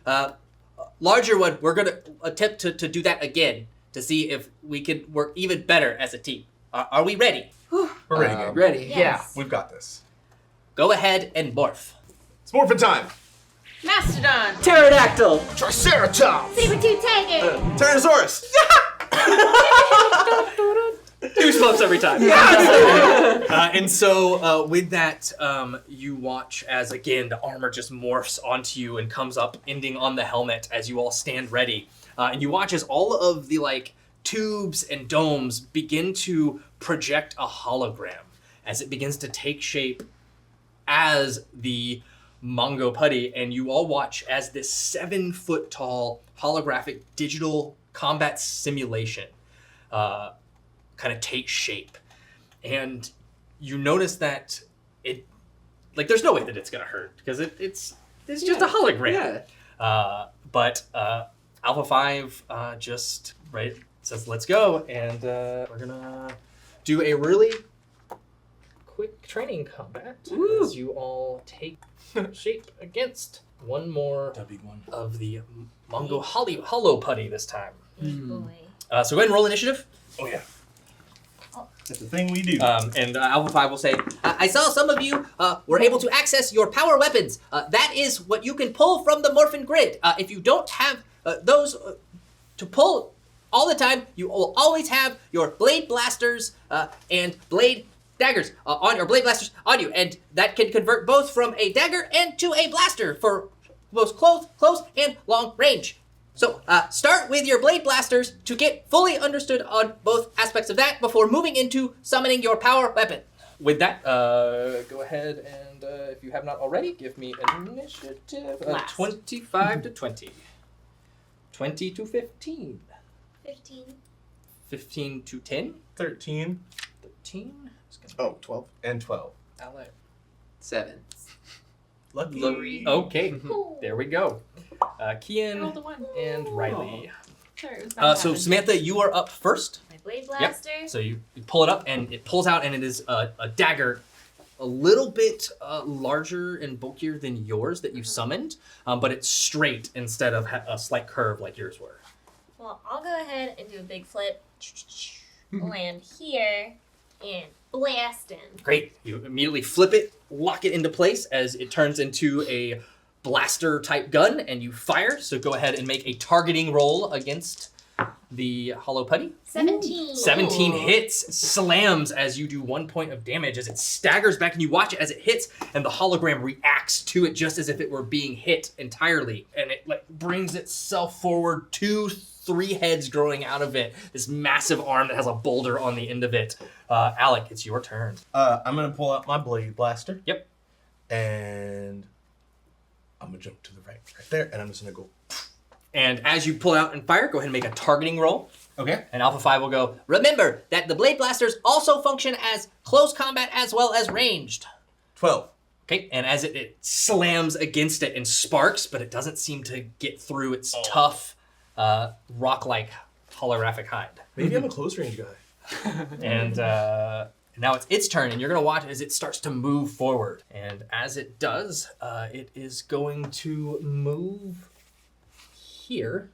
larger one. We're gonna attempt to do that again to see if we can work even better as a team. Are we ready? We're ready, gang. Ready. Yes. We've got this. Go ahead and morph. It's morphin' time. Mastodon. Pterodactyl. Triceratops. Saber-tooth tiger. Tyrannosaurus. Goosebumps every time. And so with that, you watch as, again, the armor just morphs onto you and comes up, ending on the helmet as you all stand ready. And you watch as all of the, tubes and domes begin to project a hologram as it begins to take shape as the Mongo Putty. And you all watch as this 7-foot-tall holographic digital combat simulation kind of takes shape. And you notice that it, there's no way that it's gonna hurt because it's just a hologram. Yeah. But Alpha 5 just says let's go, and we're gonna do a really quick training combat as you all take shape against one more The big one. of the Mongo Hollow Putty this time. Big boy. So go ahead and roll initiative. Oh yeah. That's the thing we do. And Alpha 5 will say, I saw some of you were able to access your power weapons. That is what you can pull from the Morphin Grid. If you don't have those to pull all the time, you will always have your blade blasters and blade daggers on your blade blasters on you, and that can convert both from a dagger and to a blaster for both close and long range. So start with your blade blasters to get fully understood on both aspects of that before moving into summoning your power weapon. with that, go ahead and, if you have not already, give me an initiative. Blast. 25 to 20. 20 to 15. 15. 15 to 10. 13 13. Oh, 12. and 12. Alex. 7. Lucky. Okay, Cool. there we go. Roll Kian the one. and Riley. Sorry, it was about to So happen. Samantha, you are up first. My blade blaster. So you pull it up, and it pulls out, and it is a dagger, a little bit larger and bulkier than yours that you summoned, but it's straight instead of a slight curve like yours were. Well, I'll go ahead and do a big flip. Land here and blast him. Great. You immediately flip it, lock it into place as it turns into a blaster type gun, and you fire. So go ahead and make a targeting roll against the hollow putty. 17. 17 hits, slams as you do 1 point of damage as it staggers back, and you watch it as it hits, and the hologram reacts to it just as if it were being hit entirely, and it like brings itself forward, 3 heads growing out of it, this massive arm that has a boulder on the end of it. Alec, it's your turn. I'm gonna pull out my blade blaster. Yep. And I'm gonna jump to the right there, and I'm just gonna go. And as you pull out and fire, go ahead and make a targeting roll. Okay. And Alpha 5 will go, Remember that the blade blasters also function as close combat as well as ranged. 12. okay, and as it slams against it and sparks, but it doesn't seem to get through its tough, rock-like holographic hide. Maybe I'm a close range guy. And now it's its turn, and you're going to watch as it starts to move forward. And as it does, it is going to move here,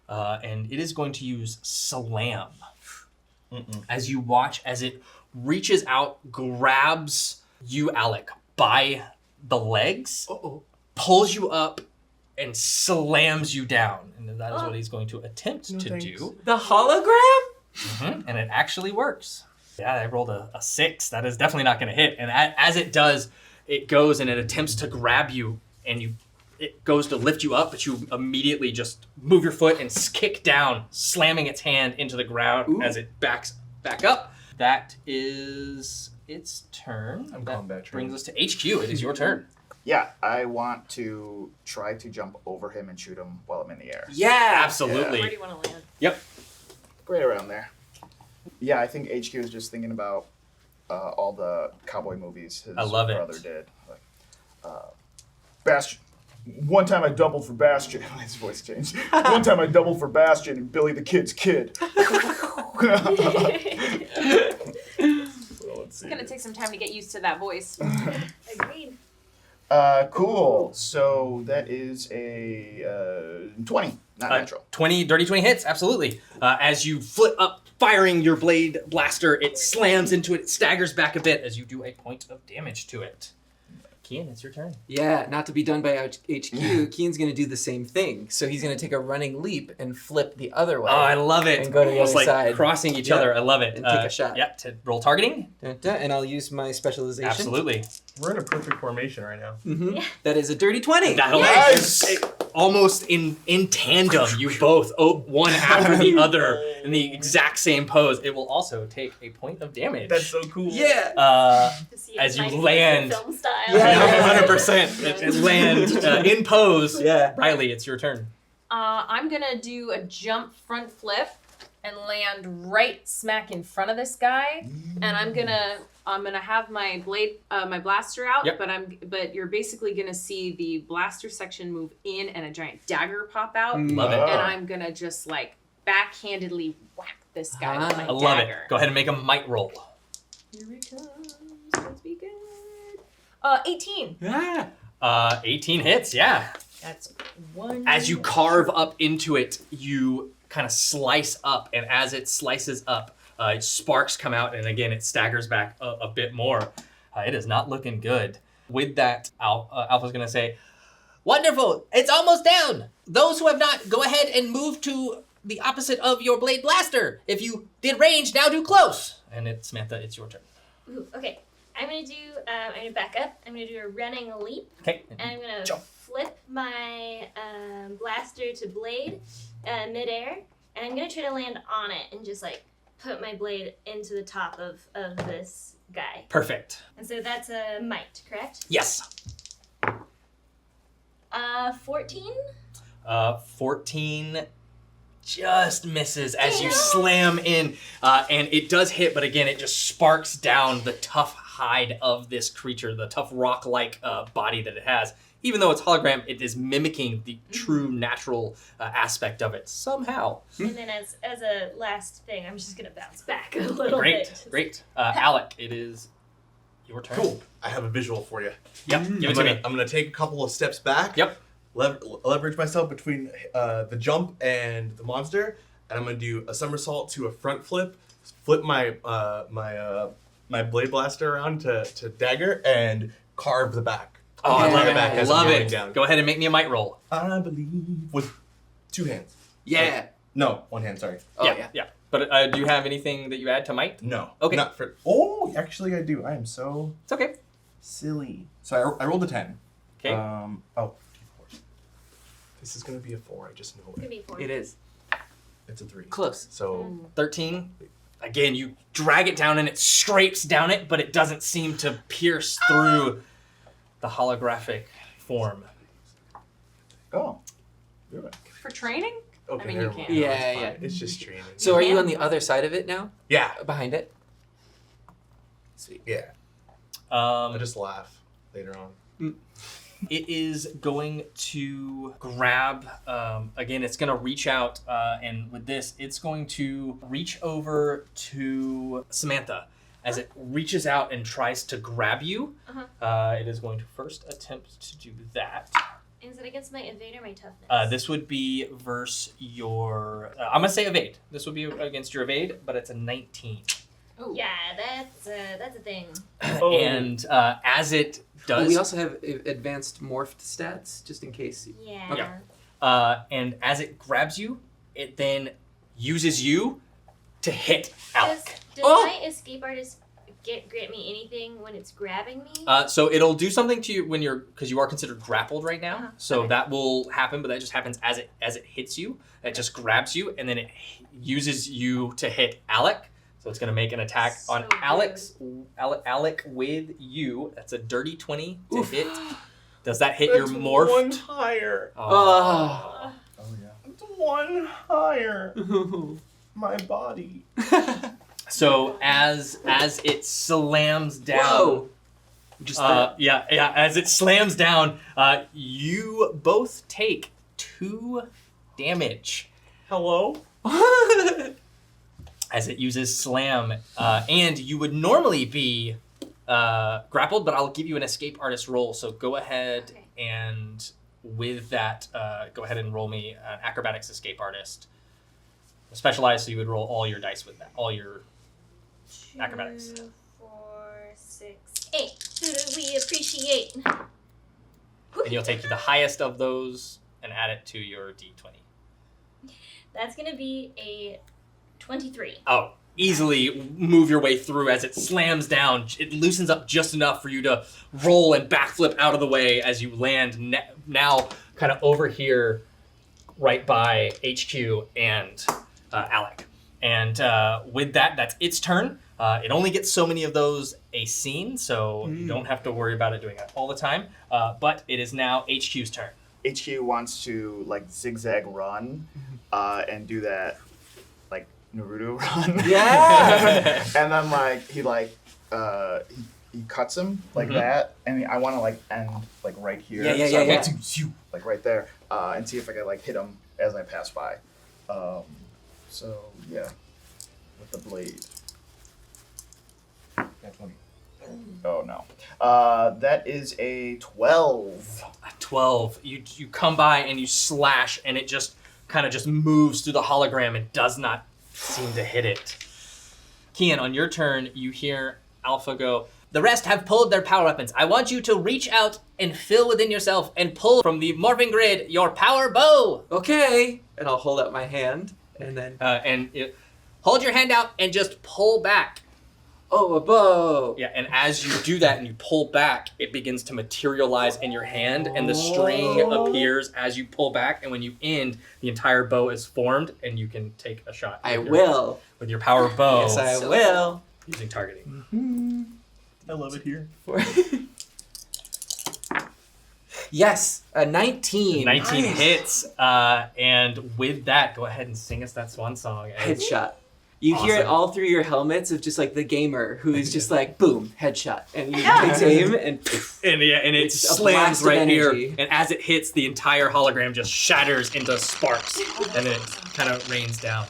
and it is going to use Slam. As you watch as it reaches out, grabs you, Alec, by the legs, pulls you up, and slams you down. And that is what he's going to attempt to do. The hologram? And it actually works. Yeah, I rolled a 6. That is definitely not going to hit. And as it does, it goes and it attempts to grab you, and it goes to lift you up, but you immediately just move your foot and kick down, slamming its hand into the ground as it backs back up. That is its turn. I'm that combat trained. brings us to HQ. It is your turn. Yeah, I want to try to jump over him and shoot him while I'm in the air. Yeah, absolutely. Where do you want to land? Yep. Right around there. Yeah, I think HQ is just thinking about all the cowboy movies his I love it. brother did. Like, Bastion. One time I doubled for Bastion. His voice changed. One time I doubled for Bastion and Billy the Kid's kid. It's gonna take some time to get used to that voice. Agreed. Cool. So that is a 20, not natural. 20, dirty 20 hits, absolutely. As you flip up, firing your blade blaster, it slams into it, it staggers back a bit as you do a point of damage to it. Kian, it's your turn. Yeah, not to be done by HQ. Keen's going to do the same thing. So he's going to take a running leap and flip the other way. Oh, I love it. And go to the Almost other like side. crossing each Yeah. other. I love it. And take a shot. Yeah, to roll targeting. And I'll use my specialization. Absolutely. We're in a perfect formation right now. Mm-hmm. That is a dirty 20. That'll Nice! almost in tandem, you both, one after the other, in the exact same pose. It will also take a point of damage. That's so cool. Yeah. To see As if you my land- film style. Yeah. 100%. It lands in pose. Yeah. Riley, it's your turn. I'm gonna do a jump front flip and land right smack in front of this guy, and I'm gonna have my blade, my blaster out. Yep. But you're basically gonna see the blaster section move in and a giant dagger pop out, Love it. and I'm gonna just like backhandedly whack this guy with my I love dagger. it. Go ahead and make a might roll. Here it comes. Let's be good. 18. Yeah. 18 hits, yeah. That's one. As you carve up into it, you kind of slice up, and as it slices up, sparks come out, and again, it staggers back a bit more. It is not looking good. With that, Alpha's going to say, Wonderful! It's almost down! Those who have not, go ahead and move to the opposite of your blade blaster. If you did range, now do close. and Samantha, it's your turn. Ooh, okay. I'm gonna back up. I'm gonna do a running leap, Okay. and I'm gonna Jump. flip my blaster to blade midair, and I'm gonna try to land on it and just like put my blade into the top of this guy. Perfect. And so that's a might, correct? Yes. 14. 14 just misses as you slam in, and it does hit, but again, it just sparks down the tough hide of this creature, the tough rock-like body that it has. Even though it's hologram, it is mimicking the true natural aspect of it somehow. And then as a last thing, I'm just gonna bounce back a little Great, bit. great. Alec, it is your turn. Cool. I have a visual for you. Yep, give it to me. I'm gonna take a couple of steps back. Yep. Leverage myself between the jump and the monster, and I'm gonna do a somersault to a front flip, flip my my blade blaster around to dagger, and carve the back. Oh, I love it. Back I as I'm love going it. down. Go ahead and make me a might roll. I believe with 2 hands. Yeah. No, one hand. Sorry. Oh, yeah. But do you have anything that you add to might? No. Okay. Not for. Oh, actually, I do. I am so It's okay. silly. So I rolled a 10. Okay. Oh. This is gonna be a 4. I just know Could it. be 4. It is. It's a 3. Close. So 13. Again, you drag it down and it scrapes down it, but it doesn't seem to pierce through the holographic form. Oh. Do it. For training? okay. I mean, you never can't. mind. Yeah, It's fine. yeah. It's just training. So are you on the other side of it now? Yeah. Behind it? Sweet. Yeah. I'll Um, just laugh later on. it is going to grab, again, it's going to reach out, and with this, it's going to reach over to Samantha. As it reaches out and tries to grab you, it is going to first attempt to do that. Is it against my evade or my toughness? This would be versus your, I'm going to say evade. This would be against your evade, but it's a 19. Oh. Yeah, that's a thing. And as it does... Well, we also have advanced morphed stats, just in case. Yeah. Okay. And as it grabs you, it then uses you to hit Alec. Does my escape artist grant me anything when it's grabbing me? So it'll do something to you when you're, because you are considered grappled right now. Uh-huh. So Okay. that will happen, but that just happens as it hits you. It just grabs you, and then it uses you to hit Alec. So it's going to make an attack on So Alec with you. That's a dirty 20 to Oof. hit. Does that hit your morph? One higher. Oh. Oh, yeah. It's one higher. My body. So as it slams down, Whoa. Just that. as it slams down, you both take 2 damage Hello? as it uses slam, and you would normally be grappled, but I'll give you an escape artist roll. So go ahead and with that, go ahead and roll me an acrobatics escape artist. Specialized, so you would roll all your dice with that, all your acrobatics. 2, 4, 6, 8. Who do we appreciate? And you'll take the highest of those and add it to your d20. That's gonna be a 23. Oh, easily move your way through as it slams down. It loosens up just enough for you to roll and backflip out of the way as you land now kind of over here right by HQ and Alec. And with that, that's its turn. It only gets so many of those a scene, so you don't have to worry about it doing that all the time. But it is now HQ's turn. HQ wants to like zigzag run and do that like Naruto run. Yeah. And then like he cuts him like that, and I want to like end like right here. Yeah. So I want to like right there, and see if I can like hit him as I pass by. So yeah, with the blade. That's 20. Oh no, that is a 12. 12. You come by and you slash, and it just kind of just moves through the hologram and does not seem to hit it. Kian, on your turn, you hear Alpha go, "The rest have pulled their power weapons. I want you to reach out and fill within yourself and pull from the morphing grid your power bow." Okay. And I'll hold out my hand, and then Hold your hand out and just pull back. a bow. Yeah, and as you do that and you pull back, it begins to materialize in your hand, and the string appears as you pull back, and when you end, the entire bow is formed, and you can take a shot. I with will. with your power bow. Yes, I will. Using targeting. I love it here. Yes, a 19. 19 Nice. hits, and with that, go ahead and sing us that swan song. Headshot. You hear it Awesome. all through your helmets of just like the gamer who is just like boom, headshot, and you takes aim and And it It's a slams blast of right here, energy. and as it hits, the entire hologram just shatters into sparks, and then it kind of rains down.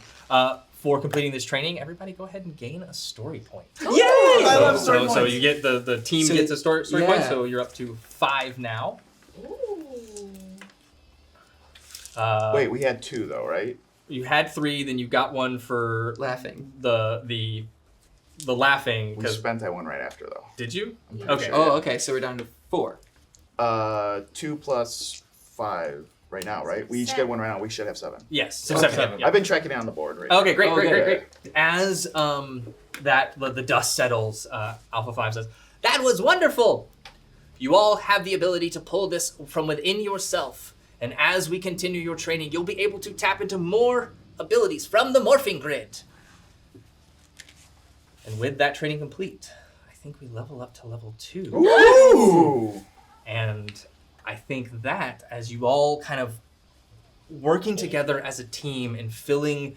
For completing this training, everybody go ahead and gain a story point. yay! I love story So points. you get the team So- gets a story point, yeah. so you're up to 5 now. Ooh. Wait, we had 2 though, right? You had 3, then you got 1 for Laughing. the laughing. We Because spent that one right after though. did you? I'm pretty Okay. sure. Oh, okay, so we're down to 4. 2 plus 5. right now, right? We each get one right now. We should have 7. Yes, so Okay. 7. Yeah. I've been tracking it on the board right Okay, great, Oh, great, okay. great, great. As the dust settles, Alpha 5 says, That was wonderful. You all have the ability to pull this from within yourself. And as we continue your training, you'll be able to tap into more abilities from the morphing grid. and with that training complete, I think we level up to level 2. Ooh! And I think that as you all kind of working together as a team and feeling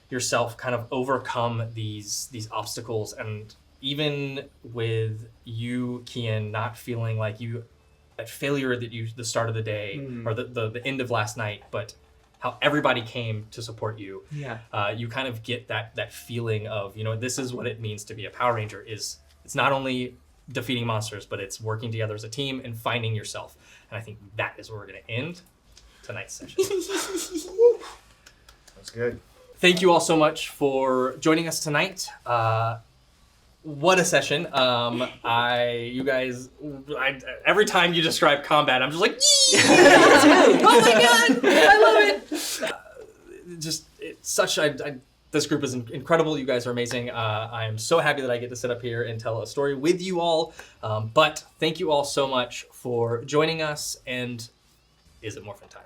yourself kind of overcome these obstacles, and even with you, Kian, not feeling like you that failure that you the start of the day or the end of last night, but how everybody came to support you. Yeah. You kind of get that feeling of, you know, this is what it means to be a Power Ranger. It's not only defeating monsters, but it's working together as a team and finding yourself. And I think that is where we're going to end tonight's session. That's good. Thank you all so much for joining us tonight. What a session. You guys, every time you describe combat, I'm just like, oh my God, I love it. This group is incredible. You guys are amazing. I am so happy that I get to sit up here and tell a story with you all. But thank you all so much for joining us. And is it Morphin time?